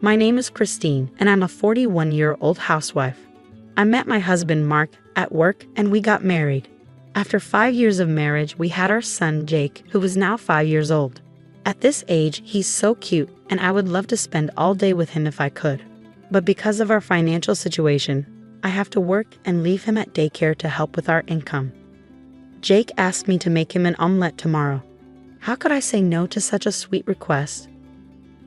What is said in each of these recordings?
My name is Christine, and I'm a 41-year-old housewife. I met my husband Mark at work, and we got married. After 5 years of marriage, we had our son Jake, who is now 5 years old. At this age, he's so cute, and I would love to spend all day with him if I could. But because of our financial situation, I have to work and leave him at daycare to help with our income. Jake asked me to make him an omelette tomorrow. How could I say no to such a sweet request?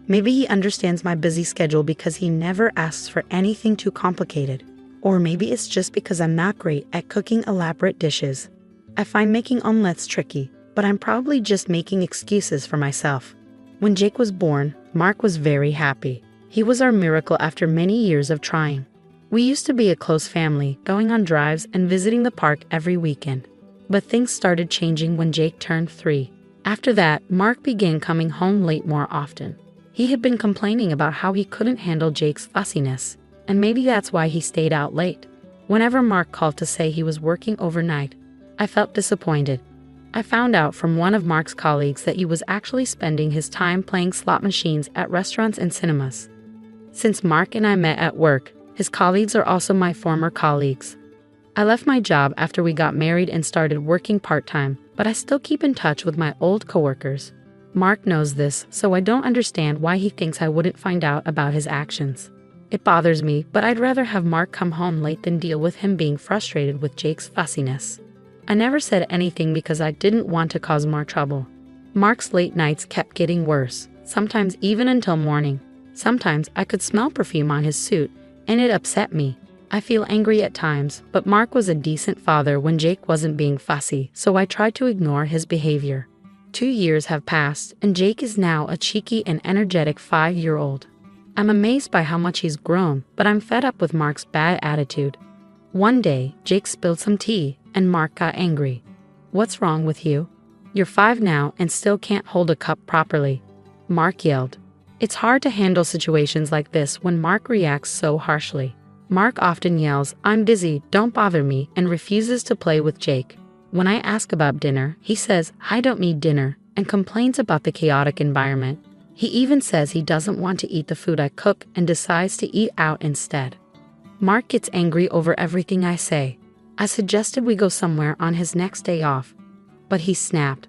Maybe he understands my busy schedule because he never asks for anything too complicated. Or maybe it's just because I'm not great at cooking elaborate dishes. I find making omelettes tricky, but I'm probably just making excuses for myself. When Jake was born, Mark was very happy. He was our miracle after many years of trying. We used to be a close family, going on drives and visiting the park every weekend. But things started changing when Jake turned 3. After that, Mark began coming home late more often. He had been complaining about how he couldn't handle Jake's fussiness, and maybe that's why he stayed out late. Whenever Mark called to say he was working overnight, I felt disappointed. I found out from one of Mark's colleagues that he was actually spending his time playing slot machines at restaurants and cinemas. Since Mark and I met at work, his colleagues are also my former colleagues. I left my job after we got married and started working part-time, but I still keep in touch with my old coworkers. Mark knows this, so I don't understand why he thinks I wouldn't find out about his actions. It bothers me, but I'd rather have Mark come home late than deal with him being frustrated with Jake's fussiness. I never said anything because I didn't want to cause more trouble. Mark's late nights kept getting worse, sometimes even until morning. Sometimes I could smell perfume on his suit, and it upset me. I feel angry at times, but Mark was a decent father when Jake wasn't being fussy, so I tried to ignore his behavior. 2 years have passed, and Jake is now a cheeky and energetic 5-year-old. I'm amazed by how much he's grown, but I'm fed up with Mark's bad attitude. One day, Jake spilled some tea, and Mark got angry. "What's wrong with you? You're 5 now and still can't hold a cup properly," Mark yelled. It's hard to handle situations like this when Mark reacts so harshly. Mark often yells, "I'm busy, don't bother me," and refuses to play with Jake. When I ask about dinner, he says, "I don't need dinner," and complains about the chaotic environment. He even says he doesn't want to eat the food I cook and decides to eat out instead. Mark gets angry over everything I say. I suggested we go somewhere on his next day off, but he snapped,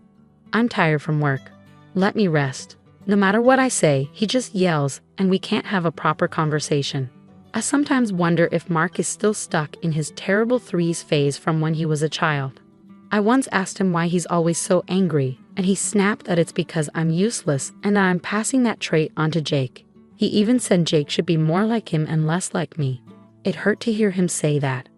"I'm tired from work. Let me rest." No matter what I say, he just yells, and we can't have a proper conversation. I sometimes wonder if Mark is still stuck in his terrible 3s phase from when he was a child. I once asked him why he's always so angry, and he snapped that it's because I'm useless and that I'm passing that trait onto Jake. He even said Jake should be more like him and less like me. It hurt to hear him say that.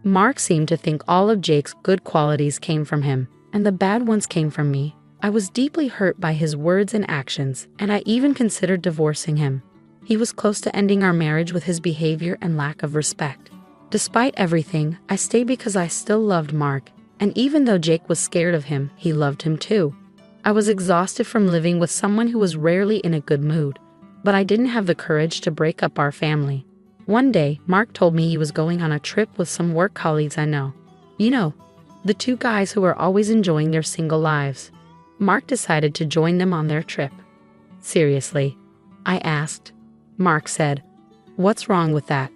Mark seemed to think all of Jake's good qualities came from him, and the bad ones came from me. I was deeply hurt by his words and actions, and I even considered divorcing him. He was close to ending our marriage with his behavior and lack of respect. Despite everything, I stayed because I still loved Mark, and even though Jake was scared of him, he loved him too. I was exhausted from living with someone who was rarely in a good mood, but I didn't have the courage to break up our family. One day, Mark told me he was going on a trip with some work colleagues I know. You know, the 2 guys who are always enjoying their single lives. Mark decided to join them on their trip. "Seriously?" I asked. Mark said, "What's wrong with that?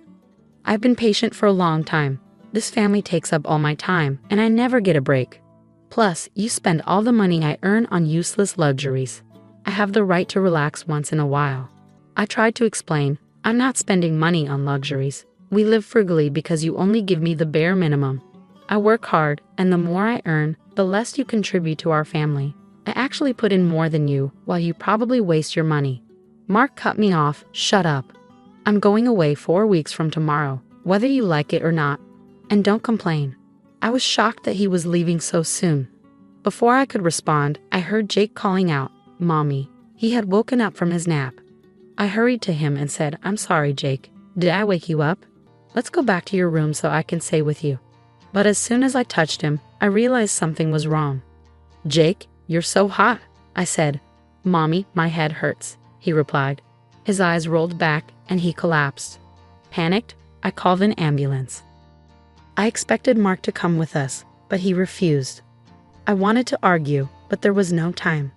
I've been patient for a long time. This family takes up all my time, and I never get a break. Plus, you spend all the money I earn on useless luxuries. I have the right to relax once in a while." I tried to explain, "I'm not spending money on luxuries. We live frugally because you only give me the bare minimum. I work hard, and the more I earn, the less you contribute to our family. I actually put in more than you, while you probably waste your money." Mark cut me off. "Shut up. I'm going away 4 weeks from tomorrow, whether you like it or not. And don't complain." I was shocked that he was leaving so soon. Before I could respond, I heard Jake calling out, "Mommy." He had woken up from his nap. I hurried to him and said, "I'm sorry, Jake. Did I wake you up? Let's go back to your room so I can stay with you." But as soon as I touched him, I realized something was wrong. "Jake, you're so hot," I said. "Mommy, my head hurts," he replied. His eyes rolled back and he collapsed. Panicked, I called an ambulance. I expected Mark to come with us, but he refused. I wanted to argue, but there was no time.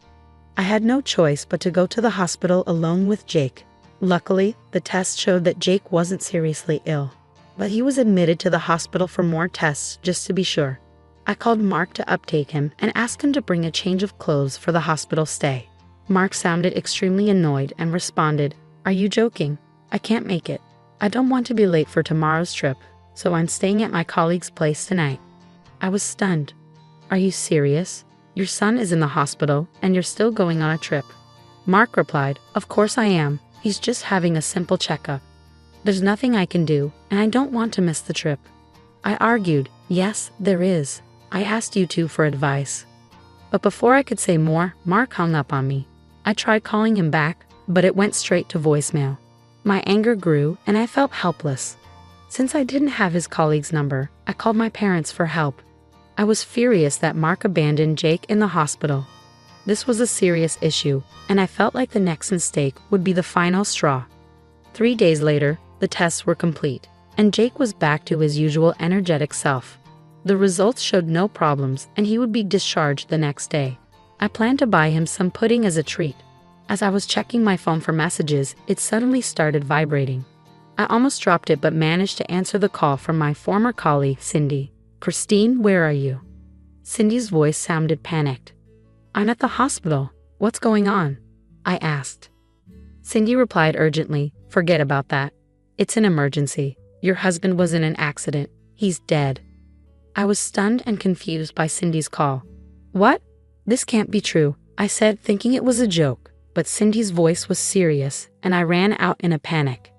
I had no choice but to go to the hospital alone with Jake. Luckily, the test showed that Jake wasn't seriously ill, but he was admitted to the hospital for more tests just to be sure. I called Mark to update him and asked him to bring a change of clothes for the hospital stay. Mark sounded extremely annoyed and responded, "Are you joking? I can't make it. I don't want to be late for tomorrow's trip, so I'm staying at my colleague's place tonight." I was stunned. "Are you serious? Your son is in the hospital and you're still going on a trip?" Mark replied, "Of course I am. He's just having a simple checkup. There's nothing I can do, and I don't want to miss the trip." I argued, "Yes, there is. I asked you two for advice." But before I could say more, Mark hung up on me. I tried calling him back, but it went straight to voicemail. My anger grew, and I felt helpless. Since I didn't have his colleague's number, I called my parents for help. I was furious that Mark abandoned Jake in the hospital. This was a serious issue, and I felt like the next mistake would be the final straw. 3 days later, the tests were complete, and Jake was back to his usual energetic self. The results showed no problems, and he would be discharged the next day. I planned to buy him some pudding as a treat. As I was checking my phone for messages, it suddenly started vibrating. I almost dropped it but managed to answer the call from my former colleague, Cindy. "Christine, where are you?" Cindy's voice sounded panicked. "I'm at the hospital. What's going on?" I asked. Cindy replied urgently, "Forget about that. It's an emergency. Your husband was in an accident. He's dead." I was stunned and confused by Cindy's call. "What? This can't be true," I said, thinking it was a joke, but Cindy's voice was serious, and I ran out in a panic.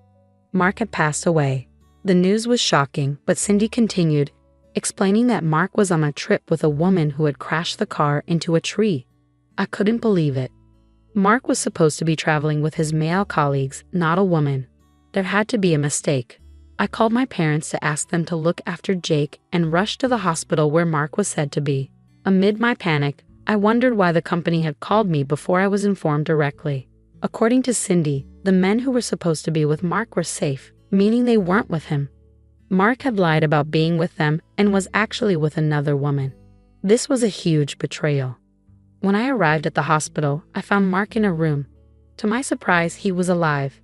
Mark had passed away. The news was shocking, but Cindy continued, explaining that Mark was on a trip with a woman who had crashed the car into a tree. I couldn't believe it. Mark was supposed to be traveling with his male colleagues, not a woman. There had to be a mistake. I called my parents to ask them to look after Jake and rushed to the hospital where Mark was said to be. Amid my panic, I wondered why the company had called me before I was informed directly. According to Cindy, the men who were supposed to be with Mark were safe, meaning they weren't with him. Mark had lied about being with them and was actually with another woman. This was a huge betrayal. When I arrived at the hospital, I found Mark in a room. To my surprise, he was alive.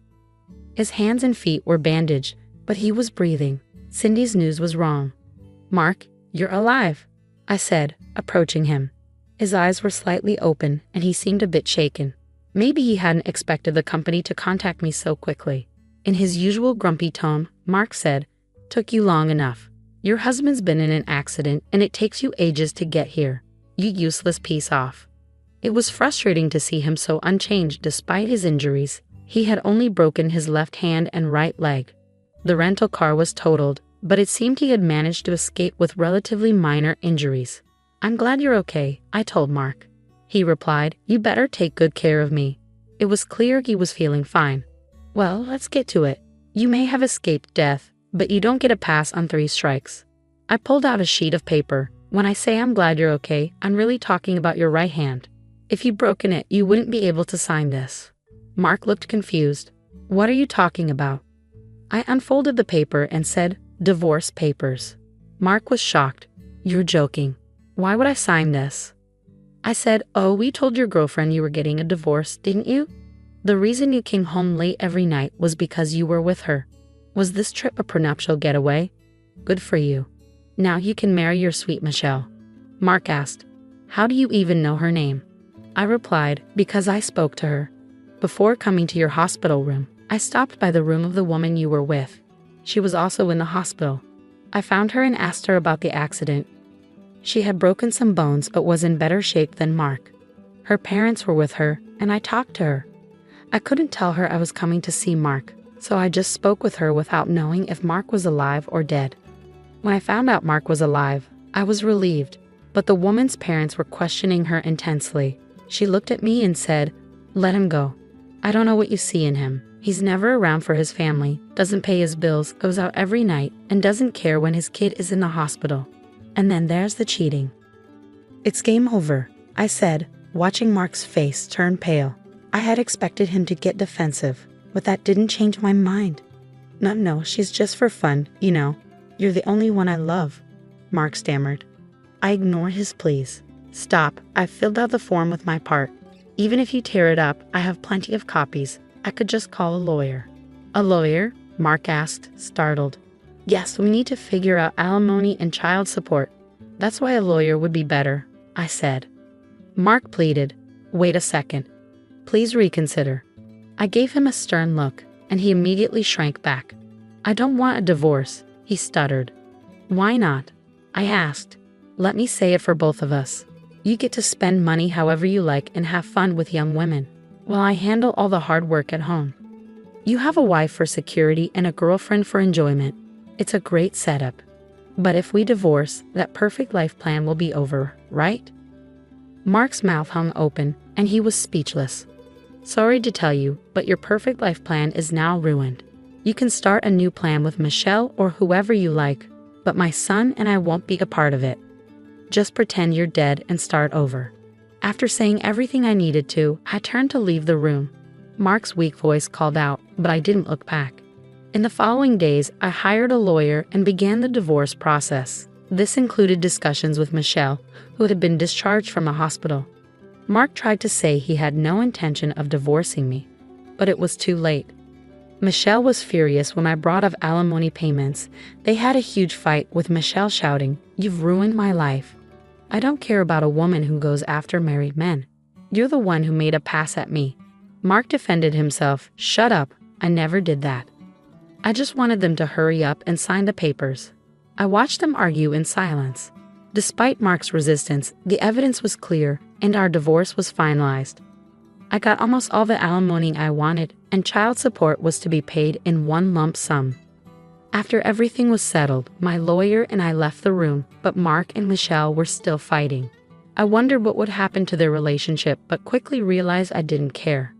His hands and feet were bandaged, but he was breathing. Cindy's news was wrong. "Mark, you're alive," I said, approaching him. His eyes were slightly open, and he seemed a bit shaken. Maybe he hadn't expected the company to contact me so quickly. In his usual grumpy tone, Mark said, "Took you long enough. Your husband's been in an accident, and it takes you ages to get here. You useless piece off." It was frustrating to see him so unchanged despite his injuries. He had only broken his left hand and right leg. The rental car was totaled, but it seemed he had managed to escape with relatively minor injuries. "I'm glad you're okay," I told Mark. He replied, "You better take good care of me." It was clear he was feeling fine. "Well, let's get to it. You may have escaped death, but you don't get a pass on 3 strikes. I pulled out a sheet of paper. When I say I'm glad you're okay, I'm really talking about your right hand. If you'd broken it, you wouldn't be able to sign this." Mark looked confused. "What are you talking about?" I unfolded the paper and said, "Divorce papers." Mark was shocked. "You're joking. Why would I sign this?" I said, "Oh, we told your girlfriend you were getting a divorce, didn't you? The reason you came home late every night was because you were with her. Was this trip a prenuptial getaway? Good for you. Now you can marry your sweet Michelle." Mark asked, "How do you even know her name?" I replied, "Because I spoke to her. Before coming to your hospital room, I stopped by the room of the woman you were with. She was also in the hospital. I found her and asked her about the accident. She had broken some bones but was in better shape than Mark. Her parents were with her, and I talked to her. I couldn't tell her I was coming to see Mark, so I just spoke with her without knowing if Mark was alive or dead. When I found out Mark was alive, I was relieved, but the woman's parents were questioning her intensely. She looked at me and said, 'Let him go. I don't know what you see in him. He's never around for his family, doesn't pay his bills, goes out every night, and doesn't care when his kid is in the hospital. And then there's the cheating.'" "It's game over," I said, watching Mark's face turn pale. I had expected him to get defensive, but that didn't change my mind. No, she's just for fun, you know. You're the only one I love," Mark stammered. I ignored his pleas. "Stop, I've filled out the form with my part. Even if you tear it up, I have plenty of copies. I could just call a lawyer. A lawyer? Mark asked, startled. Yes, we need to figure out alimony and child support. That's why a lawyer would be better, I said. Mark pleaded. Wait a second. Please reconsider. I gave him a stern look, and he immediately shrank back. I don't want a divorce, he stuttered. Why not? I asked. Let me say it for both of us. You get to spend money however you like and have fun with young women, while I handle all the hard work at home. You have a wife for security and a girlfriend for enjoyment. It's a great setup. But if we divorce, that perfect life plan will be over, right? Mark's mouth hung open, and he was speechless. Sorry to tell you, but your perfect life plan is now ruined. You can start a new plan with Michelle or whoever you like, but my son and I won't be a part of it. Just pretend you're dead and start over. After saying everything I needed to, I turned to leave the room. Mark's weak voice called out, but I didn't look back. In the following days, I hired a lawyer and began the divorce process. This included discussions with Michelle, who had been discharged from a hospital. Mark tried to say he had no intention of divorcing me, but it was too late. Michelle was furious when I brought up alimony payments. They had a huge fight, with Michelle shouting, "You've ruined my life. I don't care about a woman who goes after married men. You're the one who made a pass at me." Mark defended himself. Shut up, I never did that. I just wanted them to hurry up and sign the papers. I watched them argue in silence. Despite Mark's resistance, the evidence was clear, and our divorce was finalized. I got almost all the alimony I wanted, and child support was to be paid in one lump sum. After everything was settled, my lawyer and I left the room, but Mark and Michelle were still fighting. I wondered what would happen to their relationship, but quickly realized I didn't care.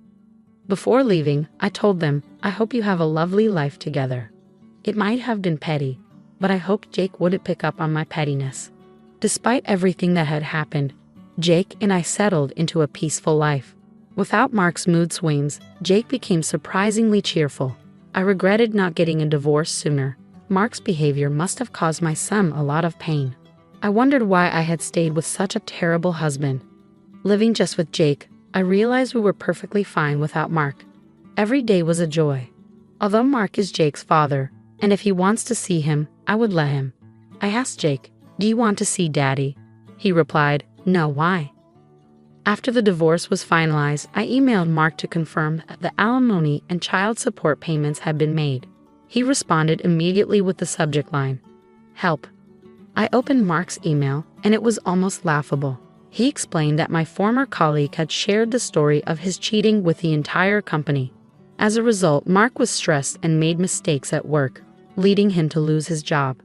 Before leaving, I told them, I hope you have a lovely life together. It might have been petty, but I hoped Jake wouldn't pick up on my pettiness. Despite everything that had happened, Jake and I settled into a peaceful life. Without Mark's mood swings, Jake became surprisingly cheerful. I regretted not getting a divorce sooner. Mark's behavior must have caused my son a lot of pain. I wondered why I had stayed with such a terrible husband. Living just with Jake, I realized we were perfectly fine without Mark. Every day was a joy. Although Mark is Jake's father, and if he wants to see him, I would let him. I asked Jake, "Do you want to see Daddy?" He replied, "No, why?" After the divorce was finalized, I emailed Mark to confirm that the alimony and child support payments had been made. He responded immediately with the subject line, "Help." I opened Mark's email, and it was almost laughable. He explained that my former colleague had shared the story of his cheating with the entire company. As a result, Mark was stressed and made mistakes at work, leading him to lose his job.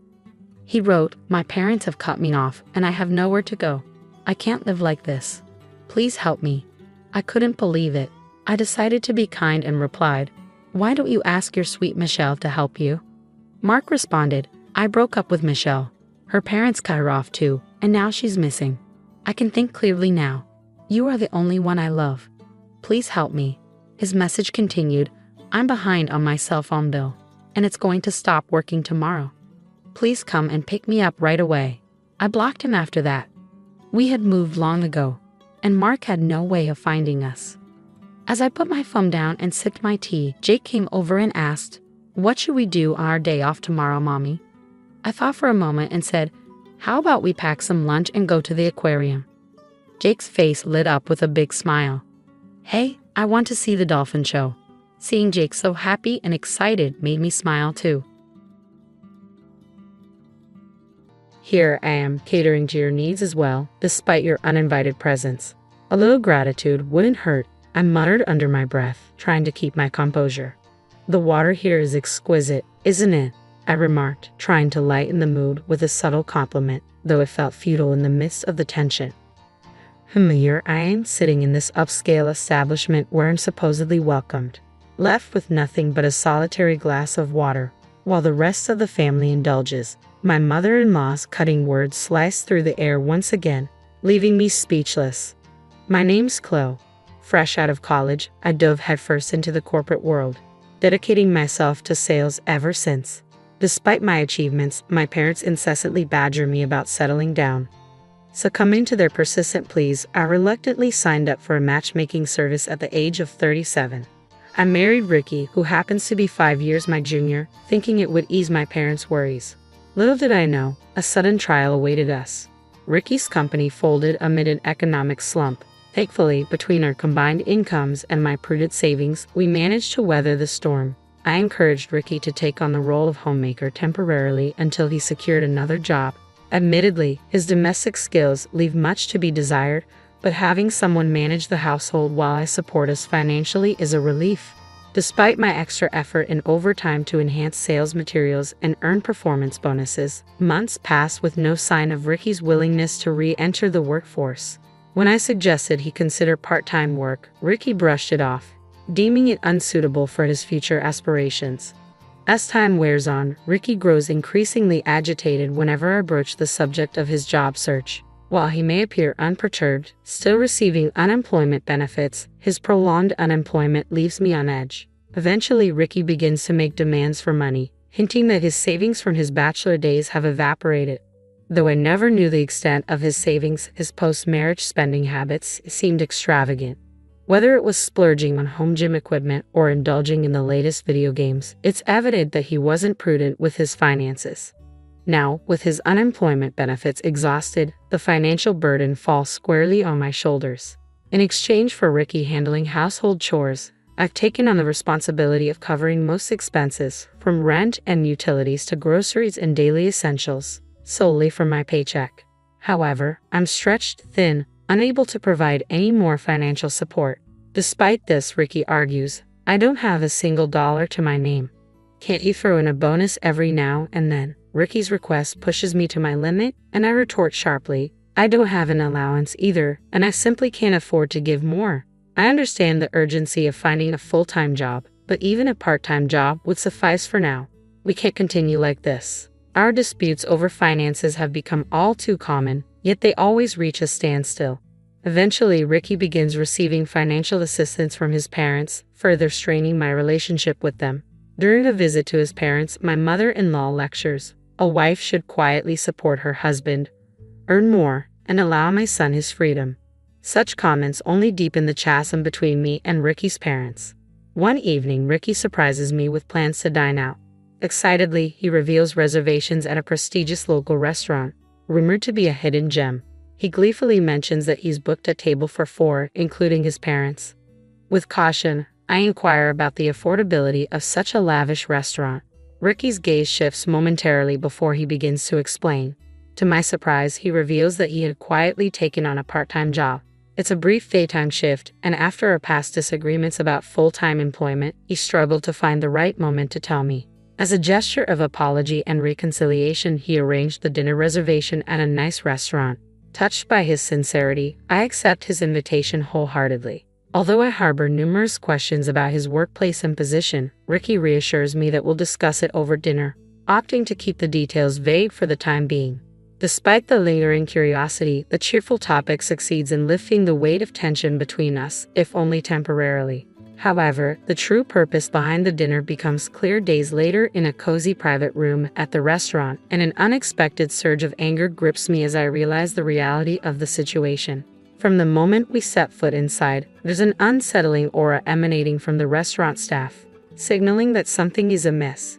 He wrote, "My parents have cut me off, and I have nowhere to go. I can't live like this. Please help me." I couldn't believe it. I decided to be kind and replied, "Why don't you ask your sweet Michelle to help you?" Mark responded, "I broke up with Michelle. Her parents cut her off too, and now she's missing. I can think clearly now. You are the only one I love. Please help me." His message continued, "I'm behind on my cell phone bill, and it's going to stop working tomorrow. Please come and pick me up right away." I blocked him after that. We had moved long ago, and Mark had no way of finding us. As I put my phone down and sipped my tea, Jake came over and asked, "What should we do on our day off tomorrow, Mommy?" I thought for a moment and said, "How about we pack some lunch and go to the aquarium?" Jake's face lit up with a big smile. "Hey, I want to see the dolphin show." Seeing Jake so happy and excited made me smile too. Here I am, catering to your needs as well, despite your uninvited presence. A little gratitude wouldn't hurt, I muttered under my breath, trying to keep my composure. "The water here is exquisite, isn't it?" I remarked, trying to lighten the mood with a subtle compliment, though it felt futile in the midst of the tension. Here I am, sitting in this upscale establishment where I'm supposedly welcomed, left with nothing but a solitary glass of water, while the rest of the family indulges. My mother-in-law's cutting words sliced through the air once again, leaving me speechless. My name's Chloe. Fresh out of college, I dove headfirst into the corporate world, dedicating myself to sales ever since. Despite my achievements, my parents incessantly badger me about settling down. Succumbing to their persistent pleas, I reluctantly signed up for a matchmaking service at the age of 37. I married Ricky, who happens to be 5 years my junior, thinking it would ease my parents' worries. Little did I know, a sudden trial awaited us. Ricky's company folded amid an economic slump. Thankfully, between our combined incomes and my prudent savings, we managed to weather the storm. I encouraged Ricky to take on the role of homemaker temporarily until he secured another job. Admittedly, his domestic skills leave much to be desired, but having someone manage the household while I support us financially is a relief. Despite my extra effort and overtime to enhance sales materials and earn performance bonuses, months passed with no sign of Ricky's willingness to re-enter the workforce. When I suggested he consider part-time work, Ricky brushed it off, deeming it unsuitable for his future aspirations. As time wears on, Ricky grows increasingly agitated whenever I broach the subject of his job search. While he may appear unperturbed, still receiving unemployment benefits, his prolonged unemployment leaves me on edge. Eventually, Ricky begins to make demands for money, hinting that his savings from his bachelor days have evaporated. Though I never knew the extent of his savings, his post-marriage spending habits seemed extravagant. Whether it was splurging on home gym equipment or indulging in the latest video games, it's evident that he wasn't prudent with his finances. Now, with his unemployment benefits exhausted, the financial burden falls squarely on my shoulders. In exchange for Ricky handling household chores, I've taken on the responsibility of covering most expenses, from rent and utilities to groceries and daily essentials, solely from my paycheck. However, I'm stretched thin, unable to provide any more financial support. Despite this, Ricky argues, I don't have a single dollar to my name. Can't you throw in a bonus every now and then? Ricky's request pushes me to my limit, and I retort sharply, I don't have an allowance either, and I simply can't afford to give more. I understand the urgency of finding a full-time job, but even a part-time job would suffice for now. We can't continue like this. Our disputes over finances have become all too common, yet they always reach a standstill. Eventually, Ricky begins receiving financial assistance from his parents, further straining my relationship with them. During a visit to his parents, my mother-in-law lectures, a wife should quietly support her husband, earn more, and allow my son his freedom. Such comments only deepen the chasm between me and Ricky's parents. One evening, Ricky surprises me with plans to dine out. Excitedly, he reveals reservations at a prestigious local restaurant, rumored to be a hidden gem. He gleefully mentions that he's booked a table for 4, including his parents. With caution, I inquire about the affordability of such a lavish restaurant. Ricky's gaze shifts momentarily before he begins to explain. To my surprise, he reveals that he had quietly taken on a part-time job. It's a brief daytime shift, and after our past disagreements about full-time employment, he struggled to find the right moment to tell me. As a gesture of apology and reconciliation, he arranged the dinner reservation at a nice restaurant. Touched by his sincerity, I accept his invitation wholeheartedly. Although I harbor numerous questions about his workplace and position, Ricky reassures me that we'll discuss it over dinner, opting to keep the details vague for the time being. Despite the lingering curiosity, the cheerful topic succeeds in lifting the weight of tension between us, if only temporarily. However, the true purpose behind the dinner becomes clear days later in a cozy private room at the restaurant, and an unexpected surge of anger grips me as I realize the reality of the situation. From the moment we set foot inside, there's an unsettling aura emanating from the restaurant staff, signaling that something is amiss.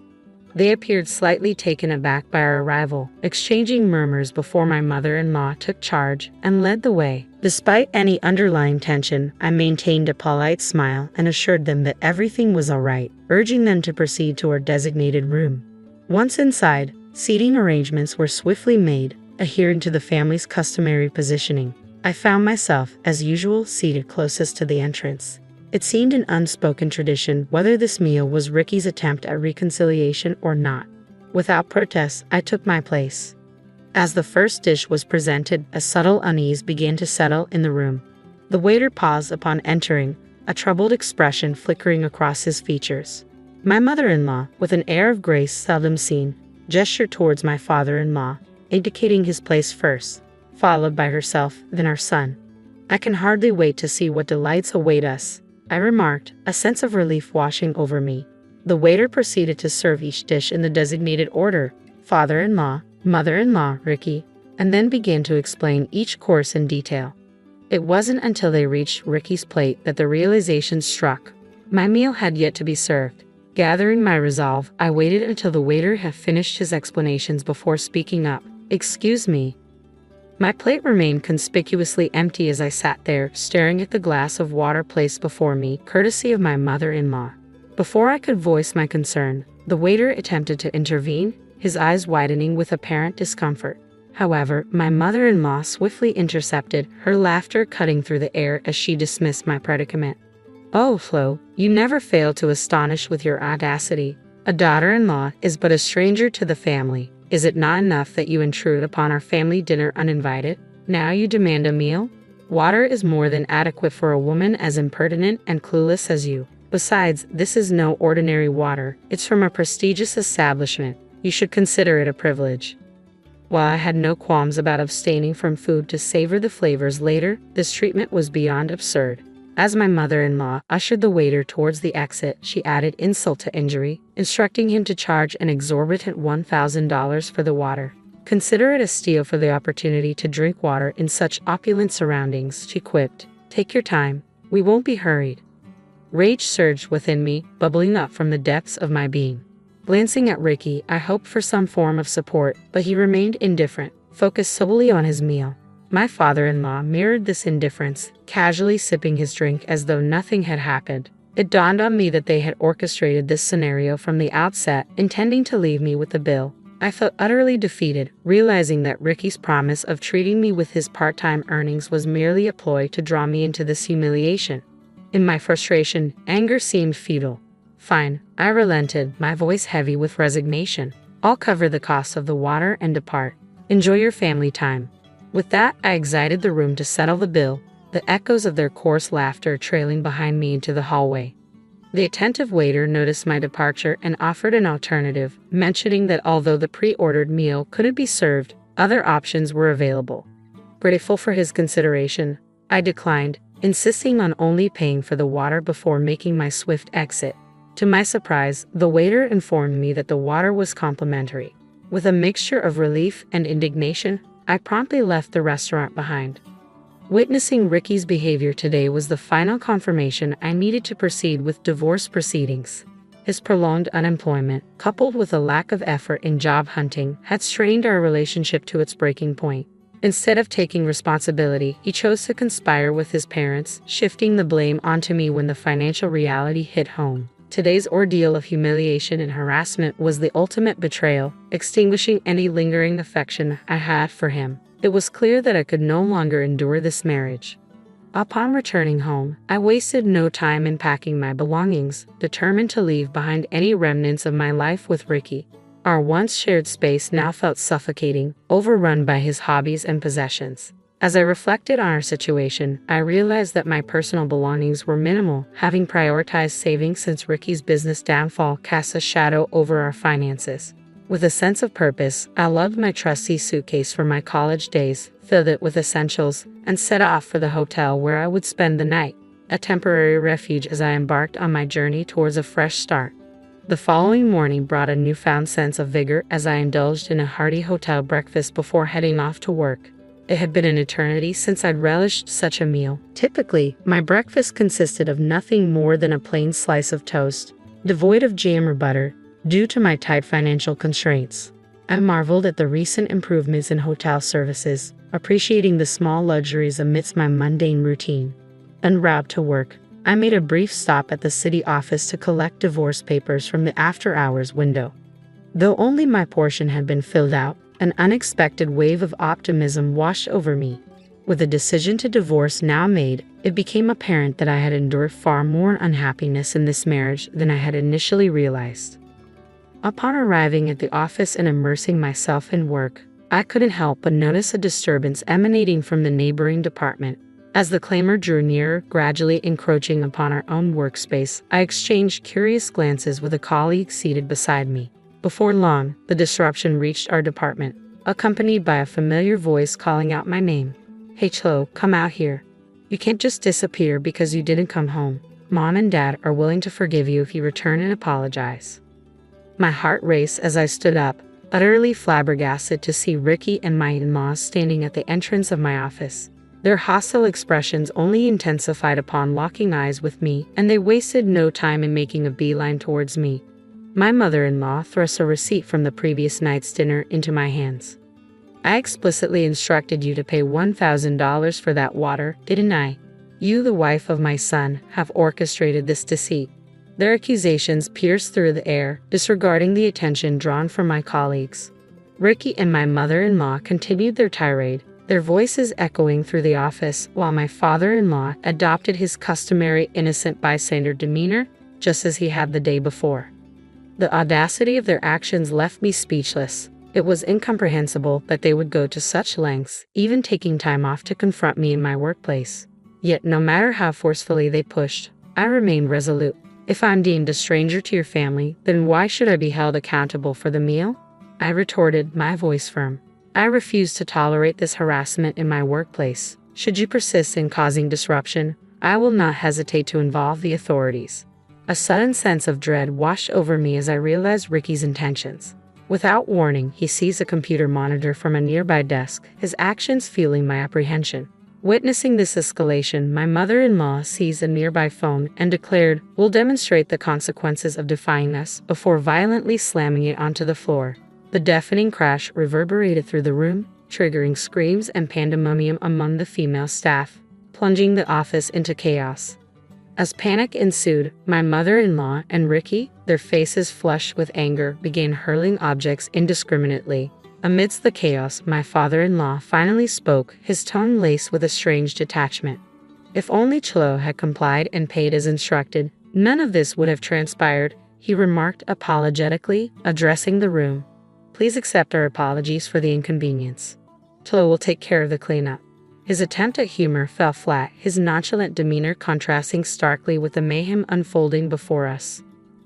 They appeared slightly taken aback by our arrival, exchanging murmurs before my mother-in-law took charge and led the way. Despite any underlying tension, I maintained a polite smile and assured them that everything was all right, urging them to proceed to our designated room. Once inside, seating arrangements were swiftly made, adhering to the family's customary positioning. I found myself, as usual, seated closest to the entrance. It seemed an unspoken tradition whether this meal was Ricky's attempt at reconciliation or not. Without protest, I took my place. As the first dish was presented, a subtle unease began to settle in the room. The waiter paused upon entering, a troubled expression flickering across his features. My mother-in-law, with an air of grace seldom seen, gestured towards my father-in-law, indicating his place first, followed by herself, then our son. I can hardly wait to see what delights await us, I remarked, a sense of relief washing over me. The waiter proceeded to serve each dish in the designated order, father-in-law, mother-in-law, Ricky, and then began to explain each course in detail. It wasn't until they reached Ricky's plate that the realization struck. My meal had yet to be served. Gathering my resolve, I waited until the waiter had finished his explanations before speaking up. "Excuse me." My plate remained conspicuously empty as I sat there, staring at the glass of water placed before me, courtesy of my mother-in-law. Before I could voice my concern, the waiter attempted to intervene, his eyes widening with apparent discomfort. However, my mother-in-law swiftly intercepted, her laughter cutting through the air as she dismissed my predicament. "Oh, Flo, you never fail to astonish with your audacity. A daughter-in-law is but a stranger to the family. Is it not enough that you intrude upon our family dinner uninvited? Now you demand a meal? Water is more than adequate for a woman as impertinent and clueless as you. Besides, this is no ordinary water. It's from a prestigious establishment. You should consider it a privilege." While I had no qualms about abstaining from food to savor the flavors later, this treatment was beyond absurd. As my mother-in-law ushered the waiter towards the exit, she added insult to injury, instructing him to charge an exorbitant $1,000 for the water. "Consider it a steal for the opportunity to drink water in such opulent surroundings," she quipped. "Take your time. We won't be hurried." Rage surged within me, bubbling up from the depths of my being. Glancing at Ricky, I hoped for some form of support, but he remained indifferent, focused solely on his meal. My father-in-law mirrored this indifference, casually sipping his drink as though nothing had happened. It dawned on me that they had orchestrated this scenario from the outset, intending to leave me with the bill. I felt utterly defeated, realizing that Ricky's promise of treating me with his part-time earnings was merely a ploy to draw me into this humiliation. In my frustration, anger seemed futile. "Fine," I relented, my voice heavy with resignation. "I'll cover the cost of the water and depart. Enjoy your family time." With that, I exited the room to settle the bill, the echoes of their coarse laughter trailing behind me into the hallway. The attentive waiter noticed my departure and offered an alternative, mentioning that although the pre-ordered meal couldn't be served, other options were available. Grateful for his consideration, I declined, insisting on only paying for the water before making my swift exit. To my surprise, the waiter informed me that the water was complimentary. With a mixture of relief and indignation, I promptly left the restaurant behind. Witnessing Ricky's behavior today was the final confirmation I needed to proceed with divorce proceedings. His prolonged unemployment, coupled with a lack of effort in job hunting, had strained our relationship to its breaking point. Instead of taking responsibility, he chose to conspire with his parents, shifting the blame onto me when the financial reality hit home. Today's ordeal of humiliation and harassment was the ultimate betrayal, extinguishing any lingering affection I had for him. It was clear that I could no longer endure this marriage. Upon returning home, I wasted no time in packing my belongings, determined to leave behind any remnants of my life with Ricky. Our once shared space now felt suffocating, overrun by his hobbies and possessions. As I reflected on our situation, I realized that my personal belongings were minimal, having prioritized saving since Ricky's business downfall cast a shadow over our finances. With a sense of purpose, I loved my trusty suitcase from my college days, filled it with essentials, and set off for the hotel where I would spend the night, a temporary refuge as I embarked on my journey towards a fresh start. The following morning brought a newfound sense of vigor as I indulged in a hearty hotel breakfast before heading off to work. It had been an eternity since I'd relished such a meal. Typically, my breakfast consisted of nothing more than a plain slice of toast, devoid of jam or butter, due to my tight financial constraints. I marveled at the recent improvements in hotel services, appreciating the small luxuries amidst my mundane routine. En route to work, I made a brief stop at the city office to collect divorce papers from the after-hours window. Though only my portion had been filled out, an unexpected wave of optimism washed over me. With the decision to divorce now made, it became apparent that I had endured far more unhappiness in this marriage than I had initially realized. Upon arriving at the office and immersing myself in work, I couldn't help but notice a disturbance emanating from the neighboring department. As the clamor drew nearer, gradually encroaching upon our own workspace, I exchanged curious glances with a colleague seated beside me. Before long, the disruption reached our department, accompanied by a familiar voice calling out my name. "Hey Chloe, come out here. You can't just disappear because you didn't come home. Mom and Dad are willing to forgive you if you return and apologize." My heart raced as I stood up, utterly flabbergasted to see Ricky and my in-laws standing at the entrance of my office. Their hostile expressions only intensified upon locking eyes with me, and they wasted no time in making a beeline towards me. My mother-in-law thrust a receipt from the previous night's dinner into my hands. "I explicitly instructed you to pay $1,000 for that water, didn't I? You, the wife of my son, have orchestrated this deceit." Their accusations pierced through the air, disregarding the attention drawn from my colleagues. Ricky and my mother-in-law continued their tirade, their voices echoing through the office, while my father-in-law adopted his customary innocent bystander demeanor, just as he had the day before. The audacity of their actions left me speechless. It was incomprehensible that they would go to such lengths, even taking time off to confront me in my workplace. Yet no matter how forcefully they pushed, I remained resolute. "If I'm deemed a stranger to your family, then why should I be held accountable for the meal?" I retorted, my voice firm. "I refuse to tolerate this harassment in my workplace. Should you persist in causing disruption, I will not hesitate to involve the authorities." A sudden sense of dread washed over me as I realized Ricky's intentions. Without warning, he seized a computer monitor from a nearby desk, his actions fueling my apprehension. Witnessing this escalation, my mother-in-law seized a nearby phone and declared, "We'll demonstrate the consequences of defying us," before violently slamming it onto the floor. The deafening crash reverberated through the room, triggering screams and pandemonium among the female staff, plunging the office into chaos. As panic ensued, my mother-in-law and Ricky, their faces flushed with anger, began hurling objects indiscriminately. Amidst the chaos, my father-in-law finally spoke, his tone laced with a strange detachment. "If only Chlo had complied and paid as instructed, none of this would have transpired," he remarked apologetically, addressing the room. "Please accept our apologies for the inconvenience. Chlo will take care of the cleanup." His attempt at humor fell flat, his nonchalant demeanor contrasting starkly with the mayhem unfolding before us.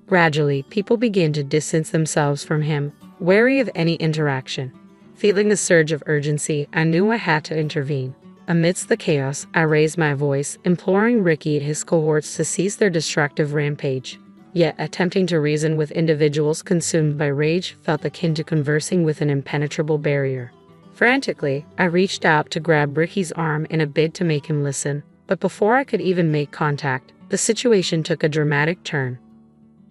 Gradually, people began to distance themselves from him, wary of any interaction. Feeling a surge of urgency, I knew I had to intervene. Amidst the chaos, I raised my voice, imploring Ricky and his cohorts to cease their destructive rampage. Yet, attempting to reason with individuals consumed by rage felt akin to conversing with an impenetrable barrier. Frantically, I reached out to grab Ricky's arm in a bid to make him listen, but before I could even make contact, the situation took a dramatic turn.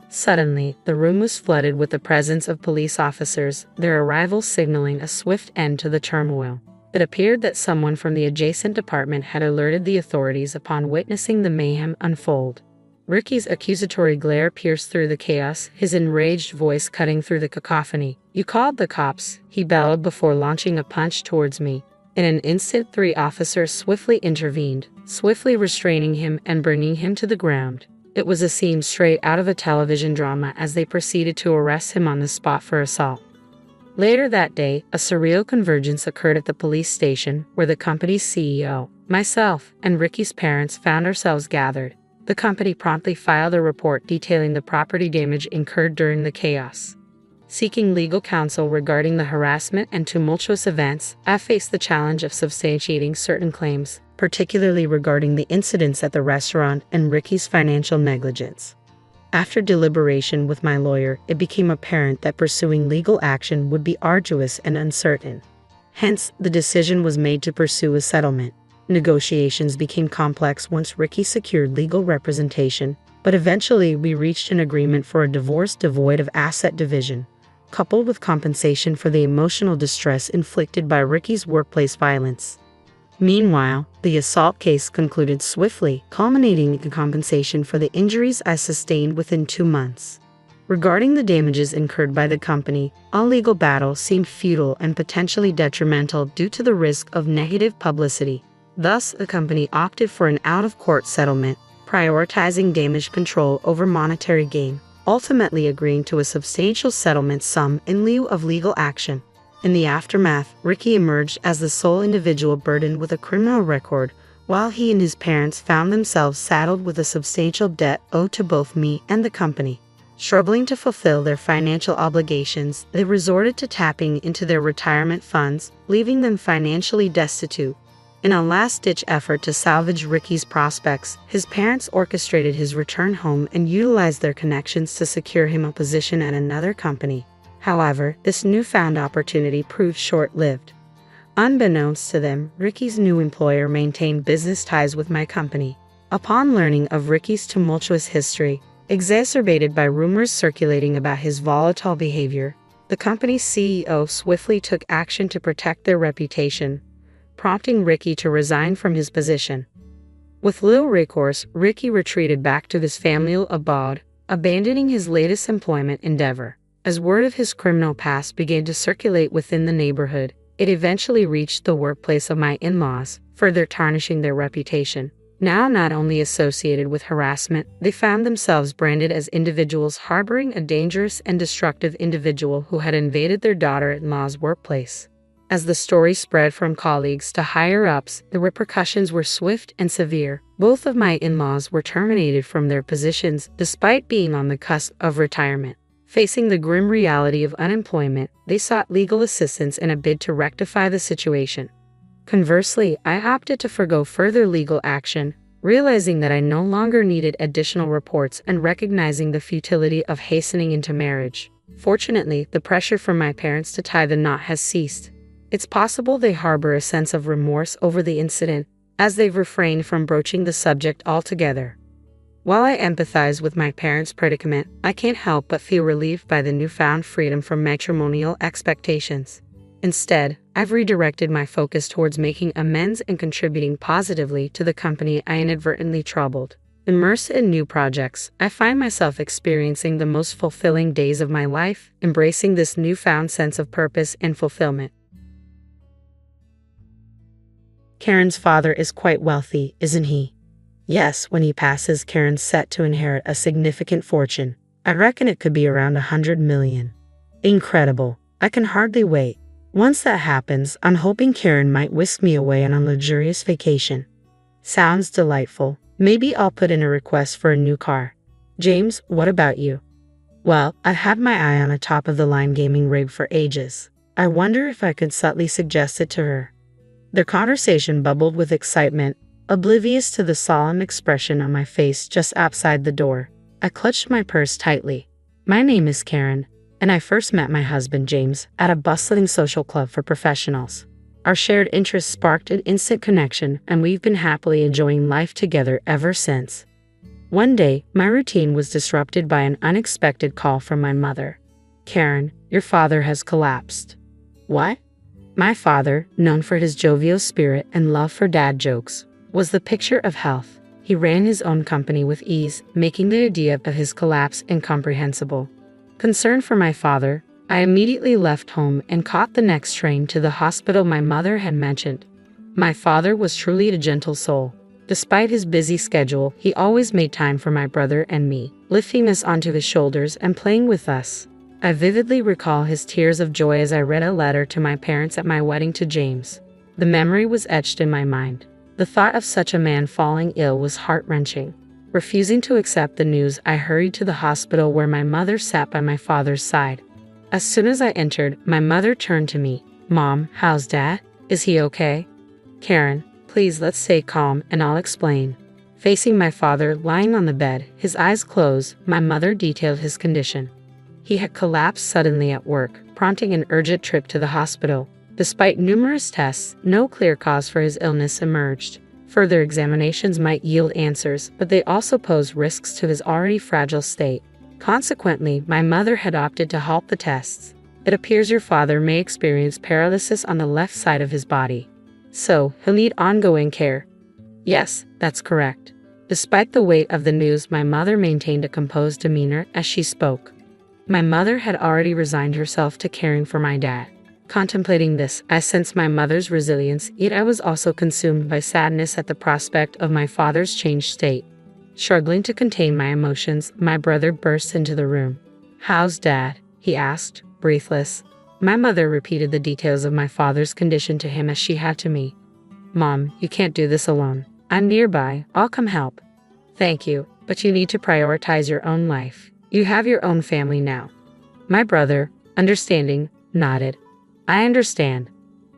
Suddenly, the room was flooded with the presence of police officers, their arrival signaling a swift end to the turmoil. It appeared that someone from the adjacent department had alerted the authorities upon witnessing the mayhem unfold. Ricky's accusatory glare pierced through the chaos, his enraged voice cutting through the cacophony. "You called the cops," he bellowed before launching a punch towards me. In an instant, 3 officers swiftly intervened, swiftly restraining him and bringing him to the ground. It was a scene straight out of a television drama as they proceeded to arrest him on the spot for assault. Later that day, a surreal convergence occurred at the police station, where the company's CEO, myself, and Ricky's parents found ourselves gathered. The company promptly filed a report detailing the property damage incurred during the chaos. Seeking legal counsel regarding the harassment and tumultuous events, I faced the challenge of substantiating certain claims, particularly regarding the incidents at the restaurant and Ricky's financial negligence. After deliberation with my lawyer, it became apparent that pursuing legal action would be arduous and uncertain. Hence, the decision was made to pursue a settlement. Negotiations became complex once Ricky secured legal representation, but eventually we reached an agreement for a divorce devoid of asset division, coupled with compensation for the emotional distress inflicted by Ricky's workplace violence. Meanwhile, the assault case concluded swiftly, culminating in compensation for the injuries I sustained within 2 months. Regarding the damages incurred by the company, all legal battle seemed futile and potentially detrimental due to the risk of negative publicity. Thus, the company opted for an out-of-court settlement, prioritizing damage control over monetary gain, ultimately agreeing to a substantial settlement sum in lieu of legal action. In the aftermath, Ricky emerged as the sole individual burdened with a criminal record, while he and his parents found themselves saddled with a substantial debt owed to both me and the company. Struggling to fulfill their financial obligations, they resorted to tapping into their retirement funds, leaving them financially destitute. In a last-ditch effort to salvage Ricky's prospects, his parents orchestrated his return home and utilized their connections to secure him a position at another company. However, this newfound opportunity proved short-lived. Unbeknownst to them, Ricky's new employer maintained business ties with my company. Upon learning of Ricky's tumultuous history, exacerbated by rumors circulating about his volatile behavior, the company's CEO swiftly took action to protect their reputation, prompting Ricky to resign from his position. With little recourse, Ricky retreated back to his familial abode, abandoning his latest employment endeavor. As word of his criminal past began to circulate within the neighborhood, it eventually reached the workplace of my in-laws, further tarnishing their reputation. Now not only associated with harassment, they found themselves branded as individuals harboring a dangerous and destructive individual who had invaded their daughter-in-law's workplace. As the story spread from colleagues to higher-ups, the repercussions were swift and severe. Both of my in-laws were terminated from their positions despite being on the cusp of retirement. Facing the grim reality of unemployment, they sought legal assistance in a bid to rectify the situation. Conversely, I opted to forgo further legal action, realizing that I no longer needed additional reports and recognizing the futility of hastening into marriage. Fortunately, the pressure from my parents to tie the knot has ceased. It's possible they harbor a sense of remorse over the incident, as they've refrained from broaching the subject altogether. While I empathize with my parents' predicament, I can't help but feel relieved by the newfound freedom from matrimonial expectations. Instead, I've redirected my focus towards making amends and contributing positively to the company I inadvertently troubled. Immersed in new projects, I find myself experiencing the most fulfilling days of my life, embracing this newfound sense of purpose and fulfillment. Karen's father is quite wealthy, isn't he? Yes, when he passes, Karen's set to inherit a significant fortune. I reckon it could be around 100 million. Incredible. I can hardly wait. Once that happens, I'm hoping Karen might whisk me away on a luxurious vacation. Sounds delightful. Maybe I'll put in a request for a new car. James, what about you? Well, I've had my eye on a top-of-the-line gaming rig for ages. I wonder if I could subtly suggest it to her. Their conversation bubbled with excitement, oblivious to the solemn expression on my face just outside the door. I clutched my purse tightly. My name is Karen, and I first met my husband James at a bustling social club for professionals. Our shared interests sparked an instant connection, and we've been happily enjoying life together ever since. One day, my routine was disrupted by an unexpected call from my mother. Karen, your father has collapsed. What? My father, known for his jovial spirit and love for dad jokes, was the picture of health. He ran his own company with ease, making the idea of his collapse incomprehensible. Concerned for my father, I immediately left home and caught the next train to the hospital my mother had mentioned. My father was truly a gentle soul. Despite his busy schedule, he always made time for my brother and me, lifting us onto his shoulders and playing with us. I vividly recall his tears of joy as I read a letter to my parents at my wedding to James. The memory was etched in my mind. The thought of such a man falling ill was heart-wrenching. Refusing to accept the news, I hurried to the hospital where my mother sat by my father's side. As soon as I entered, my mother turned to me. Mom, how's Dad? Is he okay? Karen, please let's stay calm and I'll explain. Facing my father lying on the bed, his eyes closed, my mother detailed his condition. He had collapsed suddenly at work, prompting an urgent trip to the hospital. Despite numerous tests, no clear cause for his illness emerged. Further examinations might yield answers, but they also posed risks to his already fragile state. Consequently, my mother had opted to halt the tests. It appears your father may experience paralysis on the left side of his body. So, he'll need ongoing care. Yes, that's correct. Despite the weight of the news, my mother maintained a composed demeanor as she spoke. My mother had already resigned herself to caring for my dad. Contemplating this, I sensed my mother's resilience, yet I was also consumed by sadness at the prospect of my father's changed state. Struggling to contain my emotions, my brother burst into the room. How's Dad? He asked, breathless. My mother repeated the details of my father's condition to him as she had to me. Mom, you can't do this alone. I'm nearby. I'll come help. Thank you, but you need to prioritize your own life. You have your own family now. My brother, understanding, nodded. I understand.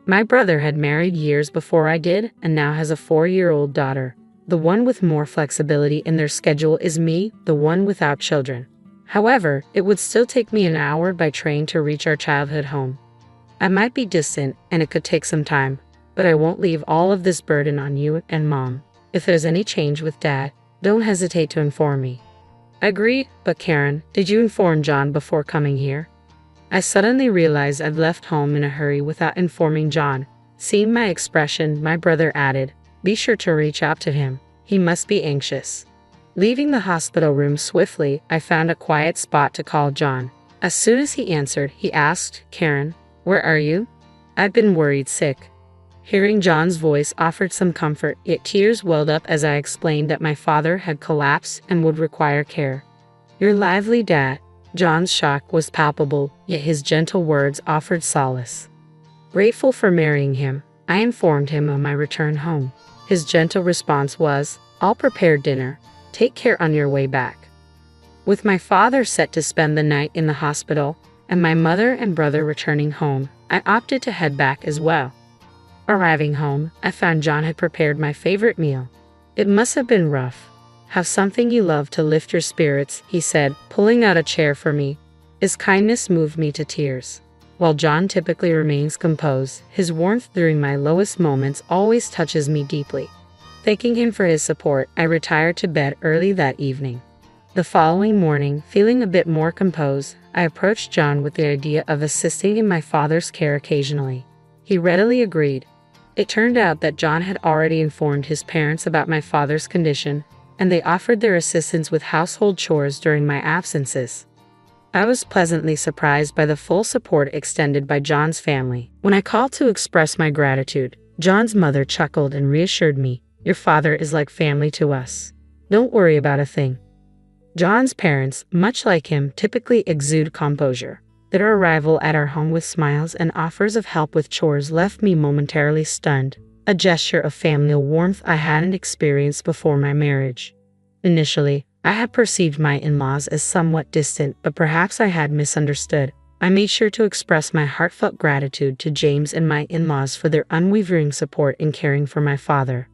My brother had married years before I did and now has a 4-year-old daughter. The one with more flexibility in their schedule is me, the one without children. However, it would still take me an hour by train to reach our childhood home. I might be distant and it could take some time, but I won't leave all of this burden on you and Mom. If there's any change with Dad, don't hesitate to inform me." Agreed, but Karen, did you inform John before coming here? I suddenly realized I'd left home in a hurry without informing John. Seeing my expression, my brother added, "Be sure to reach out to him. He must be anxious." Leaving the hospital room swiftly, I found a quiet spot to call John. As soon as he answered, he asked, "Karen, where are you?" I'd been worried sick. Hearing John's voice offered some comfort, yet tears welled up as I explained that my father had collapsed and would require care. "You're lively, Dad." John's shock was palpable, yet his gentle words offered solace. Grateful for marrying him, I informed him of my return home. His gentle response was, "I'll prepare dinner. Take care on your way back." With my father set to spend the night in the hospital, and my mother and brother returning home, I opted to head back as well. Arriving home, I found John had prepared my favorite meal. "It must have been rough. Have something you love to lift your spirits," he said, pulling out a chair for me. His kindness moved me to tears. While John typically remains composed, his warmth during my lowest moments always touches me deeply. Thanking him for his support, I retired to bed early that evening. The following morning, feeling a bit more composed, I approached John with the idea of assisting in my father's care occasionally. He readily agreed. It turned out that John had already informed his parents about my father's condition, and they offered their assistance with household chores during my absences. I was pleasantly surprised by the full support extended by John's family. When I called to express my gratitude, John's mother chuckled and reassured me, "Your father is like family to us. Don't worry about a thing." John's parents, much like him, typically exude composure. Their arrival at our home with smiles and offers of help with chores left me momentarily stunned, a gesture of familial warmth I hadn't experienced before my marriage. Initially, I had perceived my in-laws as somewhat distant, but perhaps I had misunderstood. I made sure to express my heartfelt gratitude to James and my in-laws for their unwavering support in caring for my father.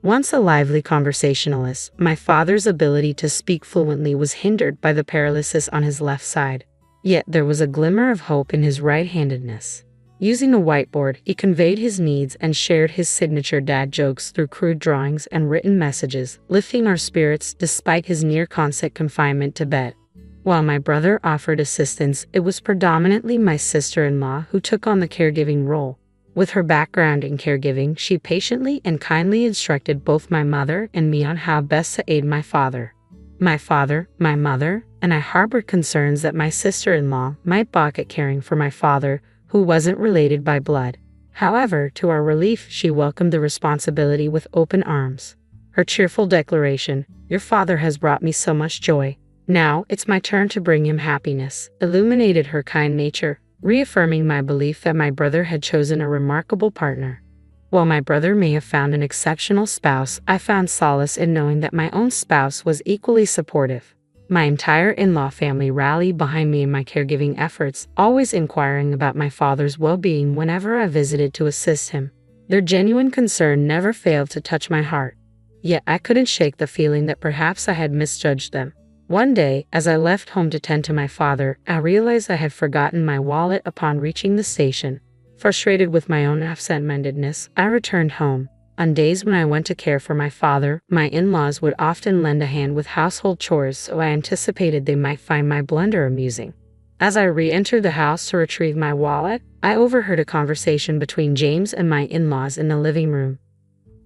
Once a lively conversationalist, my father's ability to speak fluently was hindered by the paralysis on his left side. Yet there was a glimmer of hope in his right-handedness. Using a whiteboard, he conveyed his needs and shared his signature dad jokes through crude drawings and written messages, lifting our spirits despite his near-constant confinement to bed. While my brother offered assistance, it was predominantly my sister-in-law who took on the caregiving role. With her background in caregiving, she patiently and kindly instructed both my mother and me on how best to aid my father. My father, my mother, and I harbored concerns that my sister-in-law might balk at caring for my father, who wasn't related by blood. However, to our relief, she welcomed the responsibility with open arms. Her cheerful declaration, "Your father has brought me so much joy. Now it's my turn to bring him happiness," illuminated her kind nature, reaffirming my belief that my brother had chosen a remarkable partner. While my brother may have found an exceptional spouse, I found solace in knowing that my own spouse was equally supportive. My entire in-law family rallied behind me in my caregiving efforts, always inquiring about my father's well-being whenever I visited to assist him. Their genuine concern never failed to touch my heart. Yet I couldn't shake the feeling that perhaps I had misjudged them. One day, as I left home to tend to my father, I realized I had forgotten my wallet upon reaching the station. Frustrated with my own absent-mindedness, I returned home. On days when I went to care for my father, my in-laws would often lend a hand with household chores, so I anticipated they might find my blunder amusing. As I re-entered the house to retrieve my wallet, I overheard a conversation between James and my in-laws in the living room.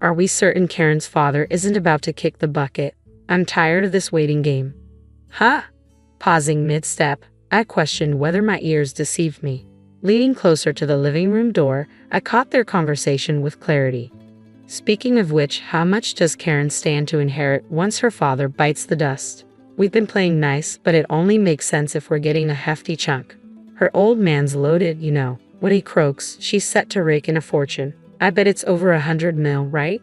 "Are we certain Karen's father isn't about to kick the bucket? I'm tired of this waiting game." "Huh?" Pausing mid-step, I questioned whether my ears deceived me. Leaning closer to the living room door, I caught their conversation with clarity. "Speaking of which, how much does Karen stand to inherit once her father bites the dust? We've been playing nice, but it only makes sense if we're getting a hefty chunk. Her old man's loaded, you know. When he croaks, she's set to rake in a fortune. I bet it's over 100 mil, right?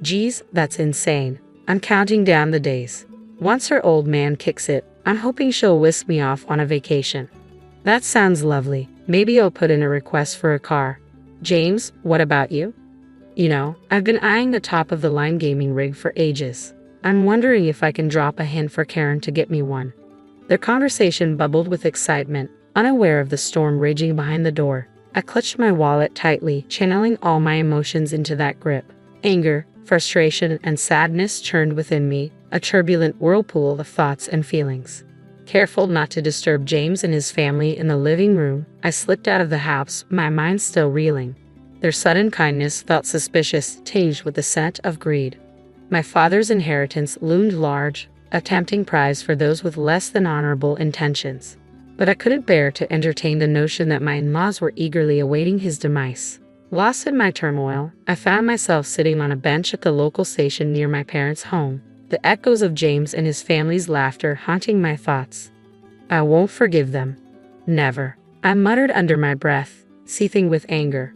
Geez, that's insane. I'm counting down the days. Once her old man kicks it, I'm hoping she'll whisk me off on a vacation." "That sounds lovely. Maybe I'll put in a request for a car." "James, what about you?" "You know, I've been eyeing the top-of-the-line gaming rig for ages. I'm wondering if I can drop a hint for Karen to get me one." Their conversation bubbled with excitement, unaware of the storm raging behind the door. I clutched my wallet tightly, channeling all my emotions into that grip. Anger, frustration, and sadness churned within me, a turbulent whirlpool of thoughts and feelings. Careful not to disturb James and his family in the living room, I slipped out of the house, my mind still reeling. Their sudden kindness felt suspicious, tinged with the scent of greed. My father's inheritance loomed large, a tempting prize for those with less than honorable intentions. But I couldn't bear to entertain the notion that my in-laws were eagerly awaiting his demise. Lost in my turmoil, I found myself sitting on a bench at the local station near my parents' home, the echoes of James and his family's laughter haunting my thoughts. I won't forgive them. Never. I muttered under my breath, seething with anger.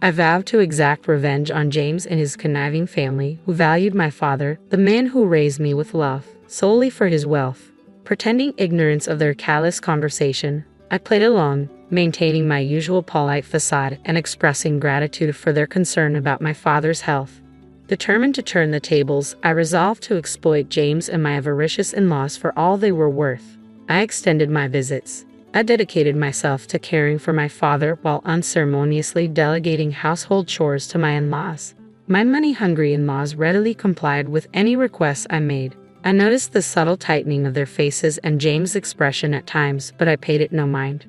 I vowed to exact revenge on James and his conniving family who valued my father, the man who raised me with love, solely for his wealth. Pretending ignorance of their callous conversation, I played along, maintaining my usual polite facade and expressing gratitude for their concern about my father's health. Determined to turn the tables, I resolved to exploit James and my avaricious in-laws for all they were worth. I extended my visits. I dedicated myself to caring for my father while unceremoniously delegating household chores to my in-laws. My money-hungry in-laws readily complied with any requests I made. I noticed the subtle tightening of their faces and James' expression at times, but I paid it no mind.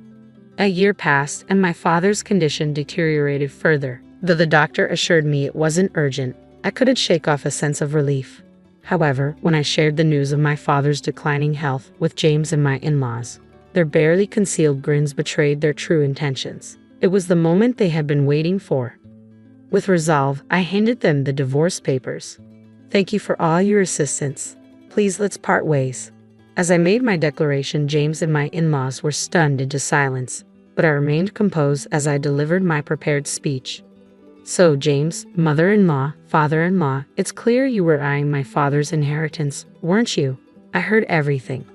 A year passed, and my father's condition deteriorated further. Though the doctor assured me it wasn't urgent, I couldn't shake off a sense of relief. However, when I shared the news of my father's declining health with James and my in-laws, their barely concealed grins betrayed their true intentions. It was the moment they had been waiting for. With resolve, I handed them the divorce papers. "Thank you for all your assistance. Please let's part ways." As I made my declaration, James and my in-laws were stunned into silence, but I remained composed as I delivered my prepared speech. "So, James, mother-in-law, father-in-law, it's clear you were eyeing my father's inheritance, weren't you? I heard everything.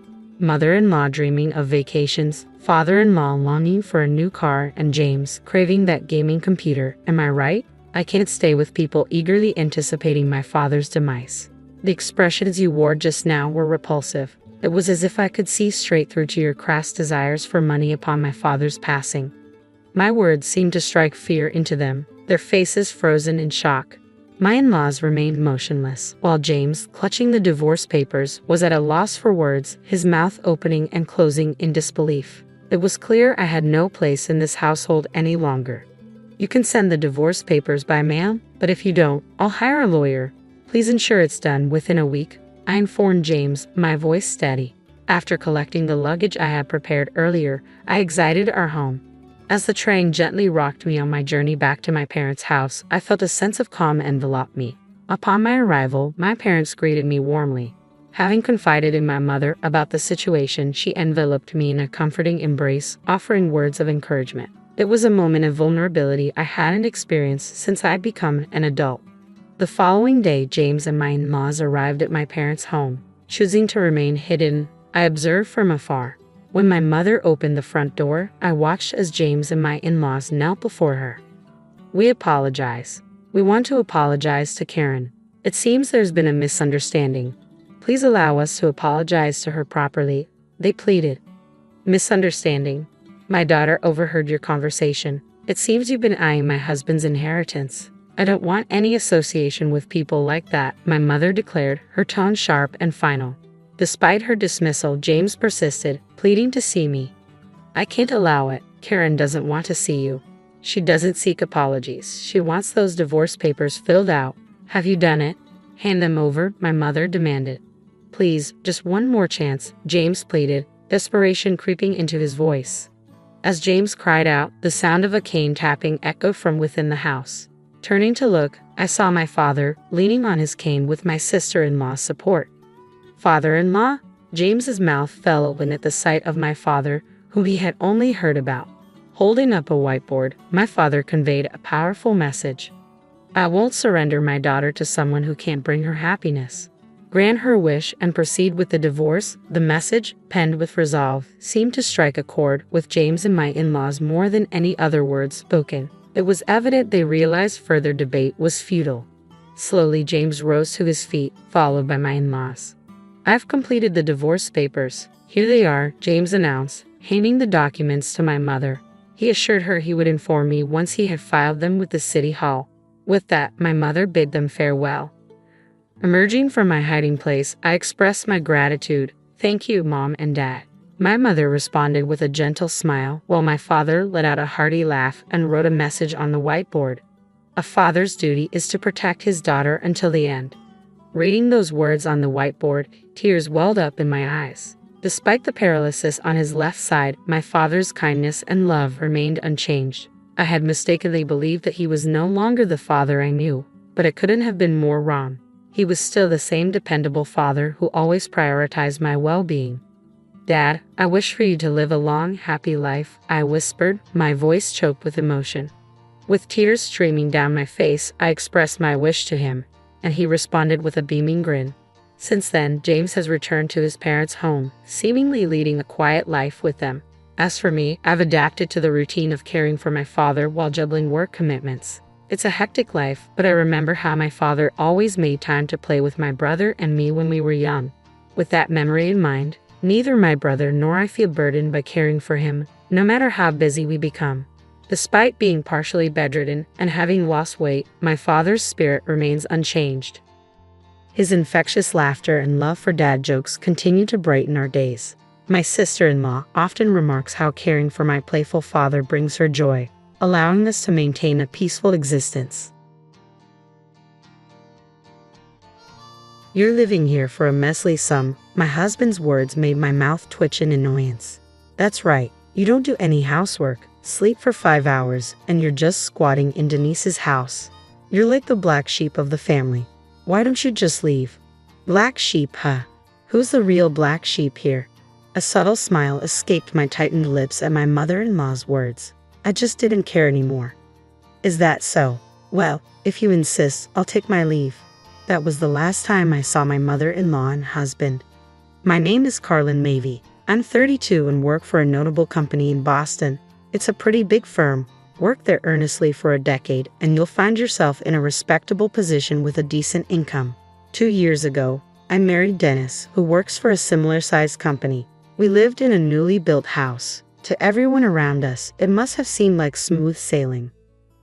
Mother-in-law dreaming of vacations, father-in-law longing for a new car, and James craving that gaming computer, am I right? I can't stay with people eagerly anticipating my father's demise." The expressions you wore just now were repulsive. It was as if I could see straight through to your crass desires for money upon my father's passing. My words seemed to strike fear into them, their faces frozen in shock. My in-laws remained motionless, while James, clutching the divorce papers, was at a loss for words, his mouth opening and closing in disbelief. It was clear I had no place in this household any longer. "You can send the divorce papers by mail, but if you don't, I'll hire a lawyer. Please ensure it's done within a week," I informed James, my voice steady. After collecting the luggage I had prepared earlier, I exited our home. As the train gently rocked me on my journey back to my parents' house, I felt a sense of calm envelop me. Upon my arrival, my parents greeted me warmly. Having confided in my mother about the situation, she enveloped me in a comforting embrace, offering words of encouragement. It was a moment of vulnerability I hadn't experienced since I'd become an adult. The following day, James and my in-laws arrived at my parents' home. Choosing to remain hidden, I observed from afar. When my mother opened the front door, I watched as James and my in-laws knelt before her. "We apologize. We want to apologize to Karen. It seems there's been a misunderstanding. Please allow us to apologize to her properly," they pleaded. "Misunderstanding? My daughter overheard your conversation. It seems you've been eyeing my husband's inheritance. I don't want any association with people like that," my mother declared, her tone sharp and final. Despite her dismissal, James persisted, pleading to see me. "I can't allow it. Karen doesn't want to see you. She doesn't seek apologies. She wants those divorce papers filled out. Have you done it? Hand them over," my mother demanded. "Please, just one more chance," James pleaded, desperation creeping into his voice. As James cried out, the sound of a cane tapping echoed from within the house. Turning to look, I saw my father, leaning on his cane with my sister-in-law's support. "Father-in-law?" James's mouth fell open at the sight of my father, whom he had only heard about. Holding up a whiteboard, my father conveyed a powerful message. "I won't surrender my daughter to someone who can't bring her happiness. Grant her wish and proceed with the divorce." The message, penned with resolve, seemed to strike a chord with James and my in-laws more than any other words spoken. It was evident they realized further debate was futile. Slowly, James rose to his feet, followed by my in-laws. "I've completed the divorce papers. Here they are," James announced, handing the documents to my mother. He assured her he would inform me once he had filed them with the city hall. With that, my mother bid them farewell. Emerging from my hiding place, I expressed my gratitude. "Thank you, Mom and Dad." My mother responded with a gentle smile, while my father let out a hearty laugh and wrote a message on the whiteboard. "A father's duty is to protect his daughter until the end." Reading those words on the whiteboard, tears welled up in my eyes. Despite the paralysis on his left side, my father's kindness and love remained unchanged. I had mistakenly believed that he was no longer the father I knew, but it couldn't have been more wrong. He was still the same dependable father who always prioritized my well-being. "Dad, I wish for you to live a long, happy life," I whispered, my voice choked with emotion. With tears streaming down my face, I expressed my wish to him, and he responded with a beaming grin. Since then, James has returned to his parents' home, seemingly leading a quiet life with them. As for me, I've adapted to the routine of caring for my father while juggling work commitments. It's a hectic life, but I remember how my father always made time to play with my brother and me when we were young. With that memory in mind, neither my brother nor I feel burdened by caring for him, no matter how busy we become. Despite being partially bedridden and having lost weight, my father's spirit remains unchanged. His infectious laughter and love for dad jokes continue to brighten our days. My sister-in-law often remarks how caring for my playful father brings her joy, allowing us to maintain a peaceful existence. "You're living here for a measly sum." My husband's words made my mouth twitch in annoyance. "That's right, you don't do any housework, sleep for 5 hours, and you're just squatting in Denise's house. You're like the black sheep of the family. Why don't you just leave?" "Black sheep, huh? Who's the real black sheep here?" A subtle smile escaped my tightened lips at my mother-in-law's words. I just didn't care anymore. "Is that so? Well, if you insist, I'll take my leave." That was the last time I saw my mother-in-law and husband. My name is Carlin Mavey. I'm 32 and work for a notable company in Boston. It's a pretty big firm. Work there earnestly for a decade, and you'll find yourself in a respectable position with a decent income. 2 years ago, I married Dennis, who works for a similar-sized company. We lived in a newly built house. To everyone around us, it must have seemed like smooth sailing.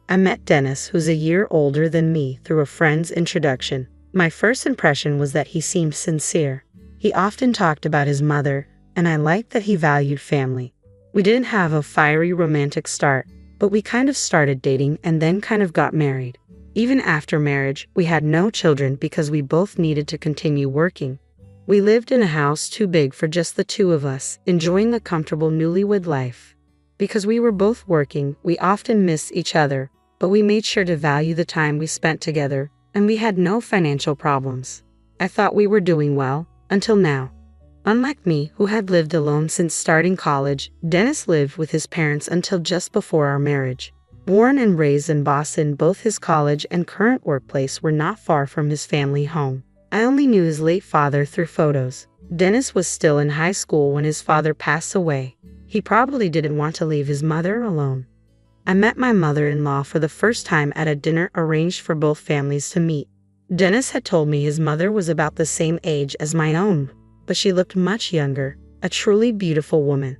I met Dennis, who's a year older than me, through a friend's introduction. My first impression was that he seemed sincere. He often talked about his mother, and I liked that he valued family. We didn't have a fiery romantic start, but we kind of started dating and then kind of got married. Even after marriage, we had no children because we both needed to continue working. We lived in a house too big for just the two of us, enjoying the comfortable newlywed life. Because we were both working, we often missed each other, but we made sure to value the time we spent together, and we had no financial problems. I thought we were doing well, until now. Unlike me, who had lived alone since starting college, Dennis lived with his parents until just before our marriage. Born and raised in Boston, both his college and current workplace were not far from his family home. I only knew his late father through photos. Dennis was still in high school when his father passed away. He probably didn't want to leave his mother alone. I met my mother-in-law for the first time at a dinner arranged for both families to meet. Dennis had told me his mother was about the same age as my own, but she looked much younger, a truly beautiful woman.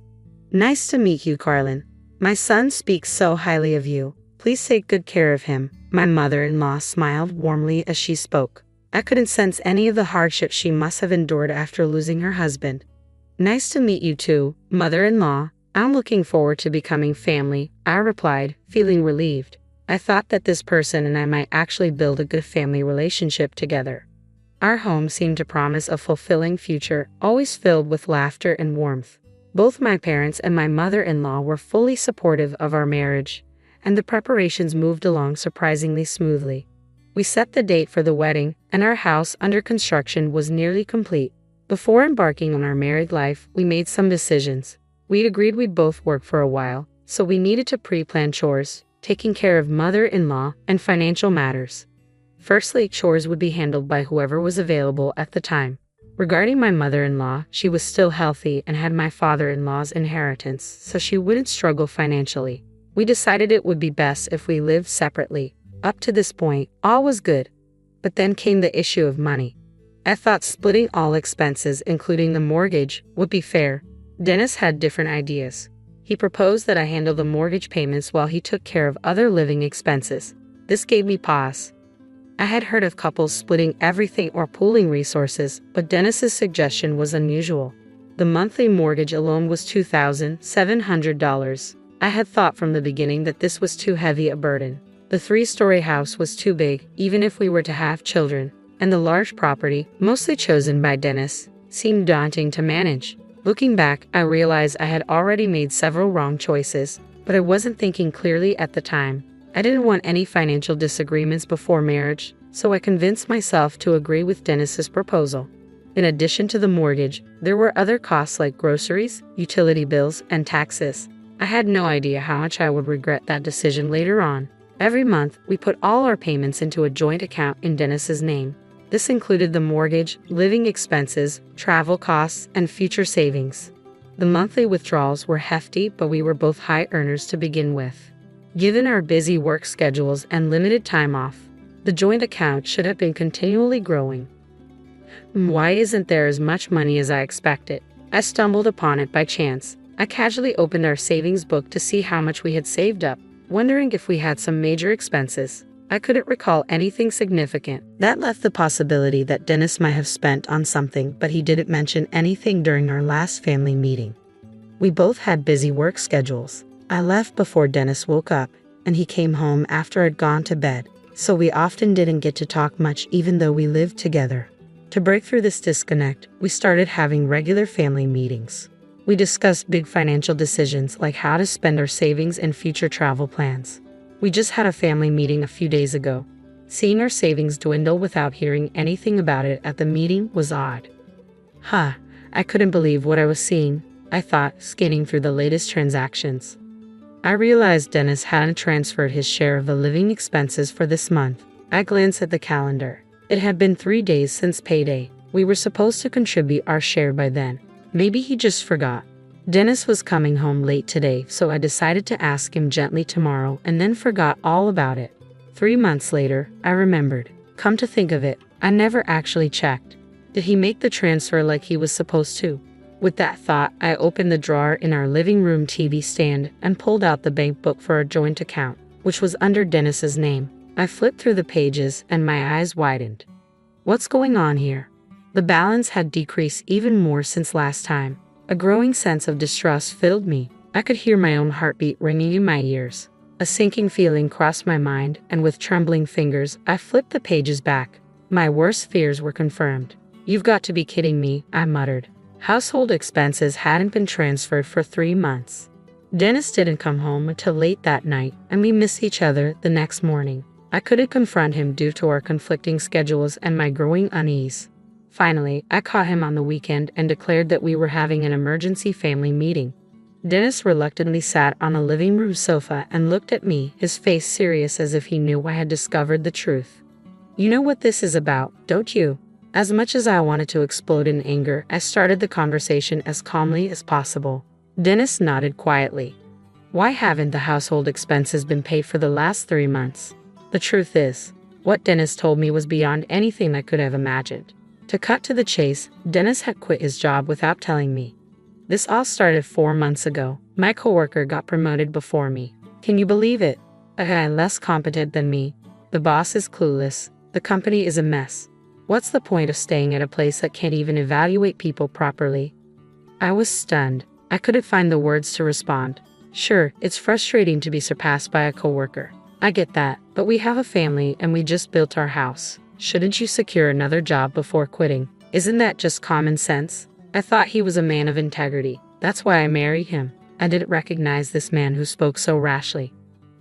"Nice to meet you, Carlin. My son speaks so highly of you. Please take good care of him." My mother-in-law smiled warmly as she spoke. I couldn't sense any of the hardship she must have endured after losing her husband. "Nice to meet you too, mother-in-law. I'm looking forward to becoming family," I replied, feeling relieved. I thought that this person and I might actually build a good family relationship together. Our home seemed to promise a fulfilling future, always filled with laughter and warmth. Both my parents and my mother-in-law were fully supportive of our marriage, and the preparations moved along surprisingly smoothly. We set the date for the wedding, and our house under construction was nearly complete. Before embarking on our married life, we made some decisions. We agreed we'd both work for a while, so we needed to pre-plan chores, taking care of mother-in-law and financial matters. Firstly, chores would be handled by whoever was available at the time. Regarding my mother-in-law, she was still healthy and had my father-in-law's inheritance, so she wouldn't struggle financially. We decided it would be best if we lived separately. Up to this point, all was good. But then came the issue of money. I thought splitting all expenses, including the mortgage, would be fair. Dennis had different ideas. He proposed that I handle the mortgage payments while he took care of other living expenses. This gave me pause. I had heard of couples splitting everything or pooling resources, but Dennis's suggestion was unusual. The monthly mortgage alone was $2,700. I had thought from the beginning that this was too heavy a burden. The 3-story house was too big, even if we were to have children, and the large property, mostly chosen by Dennis, seemed daunting to manage. Looking back, I realized I had already made several wrong choices, but I wasn't thinking clearly at the time. I didn't want any financial disagreements before marriage, so I convinced myself to agree with Dennis's proposal. In addition to the mortgage, there were other costs like groceries, utility bills, and taxes. I had no idea how much I would regret that decision later on. Every month, we put all our payments into a joint account in Dennis's name. This included the mortgage, living expenses, travel costs, and future savings. The monthly withdrawals were hefty, but we were both high earners to begin with. Given our busy work schedules and limited time off, the joint account should have been continually growing. Why isn't there as much money as I expected? I stumbled upon it by chance. I casually opened our savings book to see how much we had saved up, wondering if we had some major expenses. I couldn't recall anything significant. That left the possibility that Dennis might have spent on something, but he didn't mention anything during our last family meeting. We both had busy work schedules. I left before Dennis woke up, and he came home after I'd gone to bed, so we often didn't get to talk much even though we lived together. To break through this disconnect, we started having regular family meetings. We discussed big financial decisions like how to spend our savings and future travel plans. We just had a family meeting a few days ago. Seeing our savings dwindle without hearing anything about it at the meeting was odd. I couldn't believe what I was seeing, I thought, scanning through the latest transactions. I realized Dennis hadn't transferred his share of the living expenses for this month. I glanced at the calendar. It had been 3 days since payday. We were supposed to contribute our share by then. Maybe he just forgot. Dennis was coming home late today, so I decided to ask him gently tomorrow and then forgot all about it. 3 months later, I remembered. Come to think of it, I never actually checked. Did he make the transfer like he was supposed to? With that thought, I opened the drawer in our living room TV stand and pulled out the bank book for our joint account, which was under Dennis's name. I flipped through the pages and my eyes widened. What's going on here? The balance had decreased even more since last time. A growing sense of distrust filled me. I could hear my own heartbeat ringing in my ears. A sinking feeling crossed my mind, and with trembling fingers, I flipped the pages back. My worst fears were confirmed. You've got to be kidding me, I muttered. Household expenses hadn't been transferred for 3 months. Dennis didn't come home until late that night, and we missed each other the next morning. I couldn't confront him due to our conflicting schedules and my growing unease. Finally, I caught him on the weekend and declared that we were having an emergency family meeting. Dennis reluctantly sat on a living room sofa and looked at me, his face serious as if he knew I had discovered the truth. You know what this is about, don't you? As much as I wanted to explode in anger, I started the conversation as calmly as possible. Dennis nodded quietly. Why haven't the household expenses been paid for the last 3 months? The truth is, what Dennis told me was beyond anything I could have imagined. To cut to the chase, Dennis had quit his job without telling me. This all started 4 months ago. My coworker got promoted before me. Can you believe it? A guy less competent than me. The boss is clueless. The company is a mess. What's the point of staying at a place that can't even evaluate people properly? I was stunned. I couldn't find the words to respond. Sure, it's frustrating to be surpassed by a coworker. I get that, but we have a family and we just built our house. Shouldn't you secure another job before quitting? Isn't that just common sense? I thought he was a man of integrity. That's why I married him. I didn't recognize this man who spoke so rashly.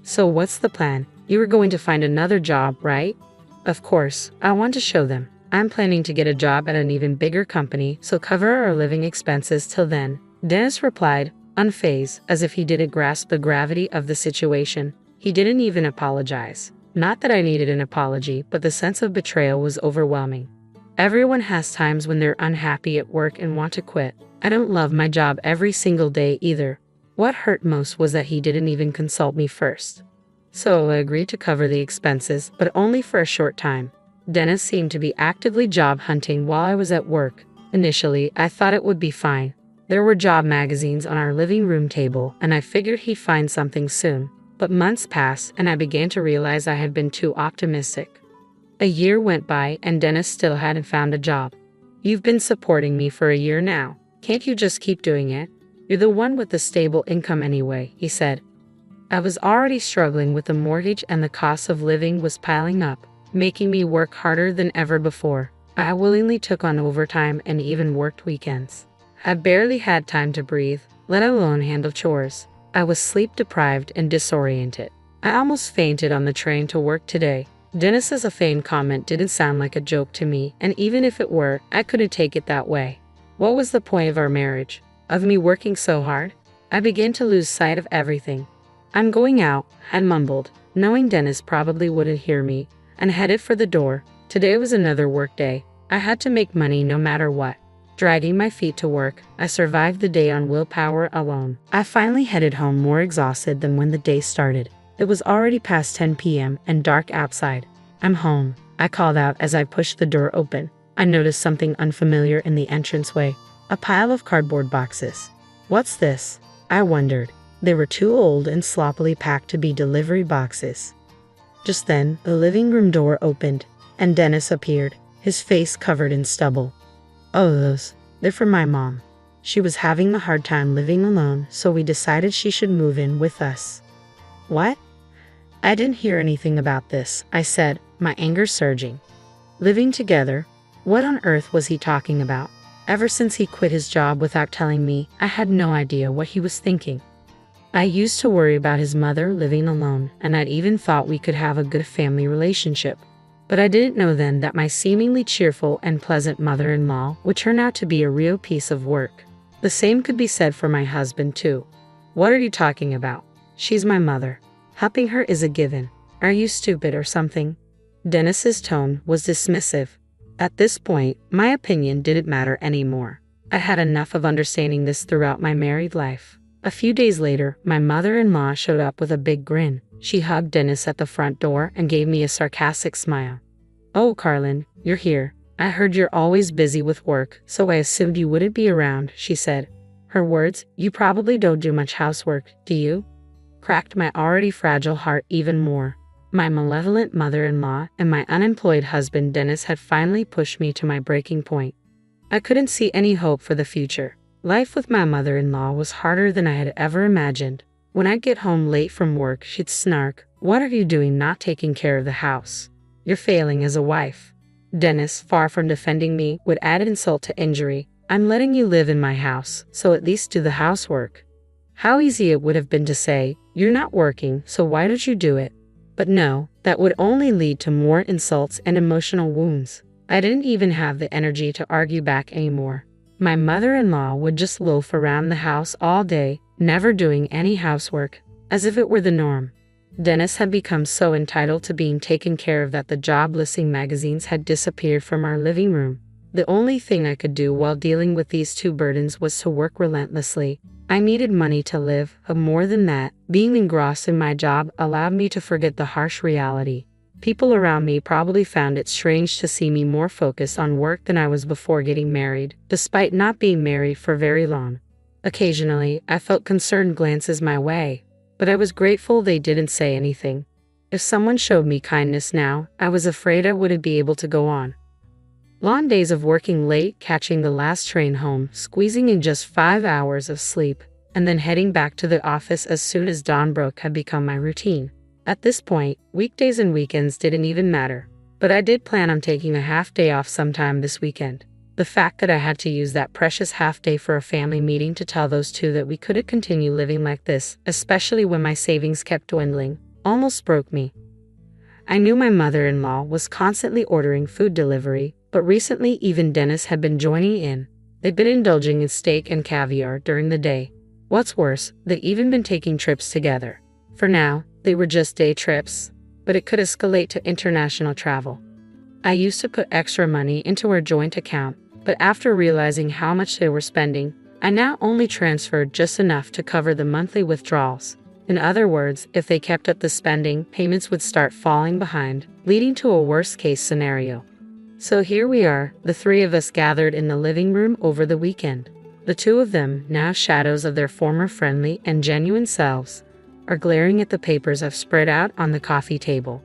So what's the plan? You were going to find another job, right? Of course, I want to show them. I'm planning to get a job at an even bigger company, so cover our living expenses till then. Dennis replied, unfazed, as if he didn't grasp the gravity of the situation. He didn't even apologize. Not that I needed an apology, but the sense of betrayal was overwhelming. Everyone has times when they're unhappy at work and want to quit. I don't love my job every single day either. What hurt most was that he didn't even consult me first. So I agreed to cover the expenses, but only for a short time. Dennis seemed to be actively job hunting while I was at work. Initially, I thought it would be fine. There were job magazines on our living room table, and I figured he'd find something soon. But months passed, and I began to realize I had been too optimistic. A year went by, and Dennis still hadn't found a job. "You've been supporting me for a year now. Can't you just keep doing it? You're the one with the stable income anyway," he said. I was already struggling with the mortgage, and the cost of living was piling up, making me work harder than ever before. I willingly took on overtime and even worked weekends. I barely had time to breathe, let alone handle chores. I was sleep-deprived and disoriented. I almost fainted on the train to work today. Dennis's offhand comment didn't sound like a joke to me, and even if it were, I couldn't take it that way. What was the point of our marriage? Of me working so hard? I began to lose sight of everything. "I'm going out," I mumbled, knowing Dennis probably wouldn't hear me, and headed for the door. Today was another work day. I had to make money no matter what. Dragging my feet to work, I survived the day on willpower alone. I finally headed home more exhausted than when the day started. It was already past 10 p.m. and dark outside. "I'm home," I called out as I pushed the door open. I noticed something unfamiliar in the entranceway. A pile of cardboard boxes. "What's this?" I wondered. They were too old and sloppily packed to be delivery boxes. Just then, the living room door opened, and Dennis appeared, his face covered in stubble. "Oh, they're for my mom. She was having a hard time living alone, so we decided she should move in with us." "What?" "I didn't hear anything about this," I said, my anger surging. Living together? What on earth was he talking about? Ever since he quit his job without telling me, I had no idea what he was thinking. I used to worry about his mother living alone, and I'd even thought we could have a good family relationship. But I didn't know then that my seemingly cheerful and pleasant mother-in-law would turn out to be a real piece of work. The same could be said for my husband, too. "What are you talking about? She's my mother. Helping her is a given. Are you stupid or something?" Dennis's tone was dismissive. At this point, my opinion didn't matter anymore. I had enough of understanding this throughout my married life. A few days later, my mother-in-law showed up with a big grin. She hugged Dennis at the front door and gave me a sarcastic smile. "Oh, Carlin, you're here. I heard you're always busy with work, so I assumed you wouldn't be around," she said. Her words, "You probably don't do much housework, do you?" cracked my already fragile heart even more. My malevolent mother-in-law and my unemployed husband Dennis had finally pushed me to my breaking point. I couldn't see any hope for the future. Life with my mother-in-law was harder than I had ever imagined. When I'd get home late from work, she'd snark, "What are you doing not taking care of the house? You're failing as a wife." Dennis, far from defending me, would add insult to injury. "I'm letting you live in my house, so at least do the housework." How easy it would have been to say, "You're not working, so why don't you do it?" But no, that would only lead to more insults and emotional wounds. I didn't even have the energy to argue back anymore. My mother-in-law would just loaf around the house all day, never doing any housework, as if it were the norm. Dennis had become so entitled to being taken care of that the job listing magazines had disappeared from our living room. The only thing I could do while dealing with these two burdens was to work relentlessly. I needed money to live, but more than that, being engrossed in my job allowed me to forget the harsh reality. People around me probably found it strange to see me more focused on work than I was before getting married, despite not being married for very long. Occasionally, I felt concerned glances my way, but I was grateful they didn't say anything. If someone showed me kindness now, I was afraid I wouldn't be able to go on. Long days of working late, catching the last train home, squeezing in just 5 hours of sleep, and then heading back to the office as soon as dawn broke had become my routine. At this point, weekdays and weekends didn't even matter. But I did plan on taking a half day off sometime this weekend. The fact that I had to use that precious half day for a family meeting to tell those two that we couldn't continue living like this, especially when my savings kept dwindling, almost broke me. I knew my mother-in-law was constantly ordering food delivery, but recently even Dennis had been joining in. They'd been indulging in steak and caviar during the day. What's worse, they'd even been taking trips together. For now, they were just day trips, but it could escalate to international travel. I used to put extra money into our joint account, but after realizing how much they were spending, I now only transferred just enough to cover the monthly withdrawals. In other words, if they kept up the spending, payments would start falling behind, leading to a worst-case scenario. So here we are, the three of us gathered in the living room over the weekend. The two of them, now shadows of their former friendly and genuine selves, are glaring at the papers I've spread out on the coffee table.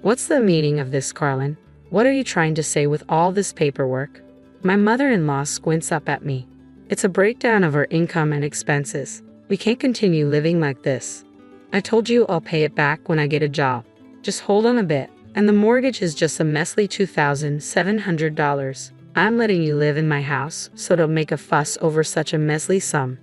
What's the meaning of this, Carlin? What are you trying to say with all this paperwork? My mother-in-law squints up at me. It's a breakdown of our income and expenses. We can't continue living like this. I told you I'll pay it back when I get a job. Just hold on a bit. And the mortgage is just a measly $2,700. I'm letting you live in my house, so don't make a fuss over such a measly sum.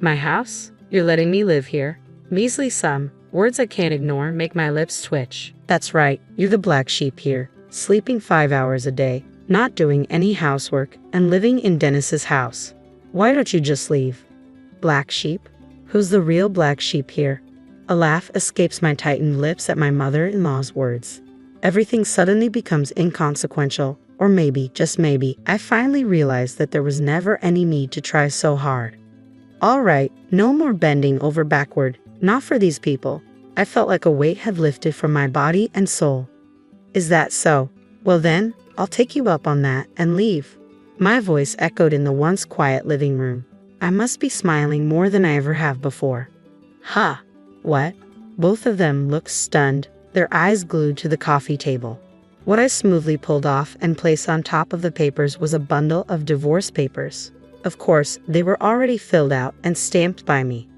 My house? You're letting me live here? Measly sum. Words I can't ignore make my lips twitch. That's right, you're the black sheep here, sleeping 5 hours a day, not doing any housework, and living in Dennis's house. Why don't you just leave? Black sheep? Who's the real black sheep here? A laugh escapes my tightened lips at my mother-in-law's words. Everything suddenly becomes inconsequential, or maybe, just maybe, I finally realized that there was never any need to try so hard. All right, no more bending over backward, not for these people. I felt like a weight had lifted from my body and soul. Is that so? Well then, I'll take you up on that and leave. My voice echoed in the once quiet living room. I must be smiling more than I ever have before. Ha! What? Both of them looked stunned, their eyes glued to the coffee table. What I smoothly pulled off and placed on top of the papers was a bundle of divorce papers. Of course, they were already filled out and stamped by me.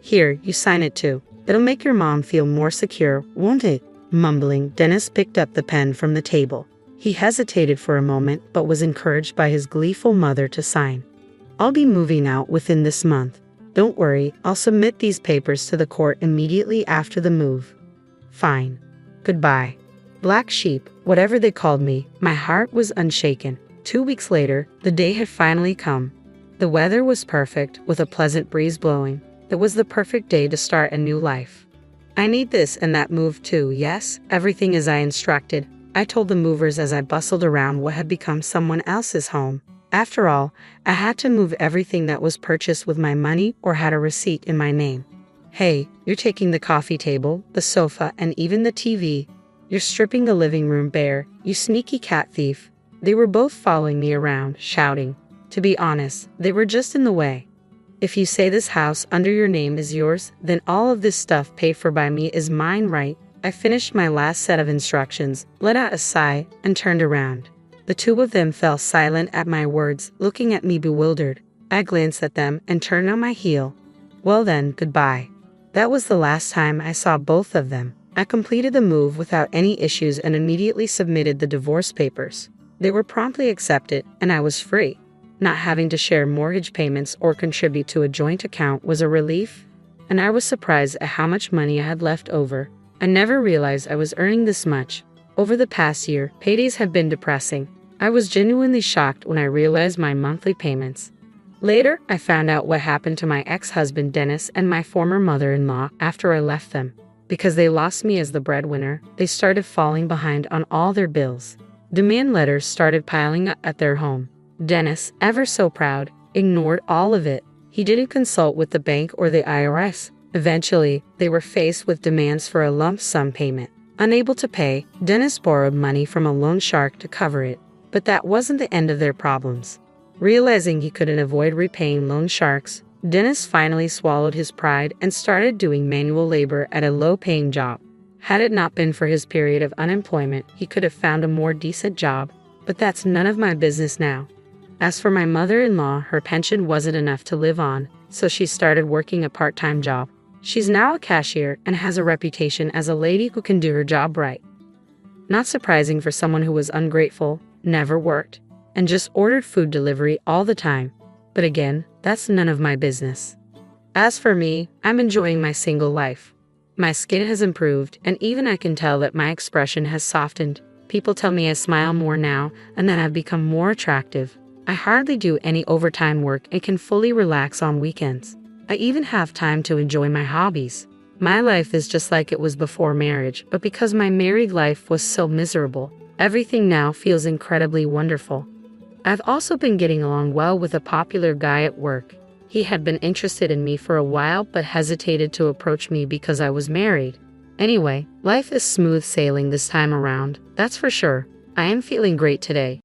Here, you sign it too. It'll make your mom feel more secure, won't it? Mumbling, Dennis picked up the pen from the table. He hesitated for a moment, but was encouraged by his gleeful mother to sign. I'll be moving out within this month. Don't worry, I'll submit these papers to the court immediately after the move. Fine. Goodbye. Black sheep, whatever they called me, my heart was unshaken. 2 weeks later, the day had finally come. The weather was perfect, with a pleasant breeze blowing. It was the perfect day to start a new life. I need this and that move too, yes? Everything as I instructed, I told the movers as I bustled around what had become someone else's home. After all, I had to move everything that was purchased with my money or had a receipt in my name. Hey, you're taking the coffee table, the sofa, and even the TV. You're stripping the living room bare, you sneaky cat thief. They were both following me around, shouting. To be honest, they were just in the way. If you say this house under your name is yours, then all of this stuff paid for by me is mine, right? I finished my last set of instructions, let out a sigh, and turned around. The two of them fell silent at my words, looking at me bewildered. I glanced at them and turned on my heel. Well then, goodbye. That was the last time I saw both of them. I completed the move without any issues and immediately submitted the divorce papers. They were promptly accepted, and I was free. Not having to share mortgage payments or contribute to a joint account was a relief, and I was surprised at how much money I had left over. I never realized I was earning this much. Over the past year, paydays have been depressing. I was genuinely shocked when I realized my monthly payments. Later, I found out what happened to my ex-husband Dennis and my former mother-in-law after I left them. Because they lost me as the breadwinner, they started falling behind on all their bills. Demand letters started piling up at their home. Dennis, ever so proud, ignored all of it. He didn't consult with the bank or the IRS. Eventually, they were faced with demands for a lump sum payment. Unable to pay, Dennis borrowed money from a loan shark to cover it. But that wasn't the end of their problems. Realizing he couldn't avoid repaying loan sharks, Dennis finally swallowed his pride and started doing manual labor at a low-paying job. Had it not been for his period of unemployment, he could have found a more decent job, but that's none of my business now. As for my mother-in-law, her pension wasn't enough to live on, so she started working a part-time job. She's now a cashier and has a reputation as a lady who can do her job right. Not surprising for someone who was ungrateful, never worked, and just ordered food delivery all the time. But again, that's none of my business. As for me, I'm enjoying my single life. My skin has improved, and even I can tell that my expression has softened. People tell me I smile more now, and that I've become more attractive. I hardly do any overtime work and can fully relax on weekends. I even have time to enjoy my hobbies. My life is just like it was before marriage, but because my married life was so miserable, everything now feels incredibly wonderful. I've also been getting along well with a popular guy at work. He had been interested in me for a while but hesitated to approach me because I was married. Anyway, life is smooth sailing this time around, that's for sure. I am feeling great today.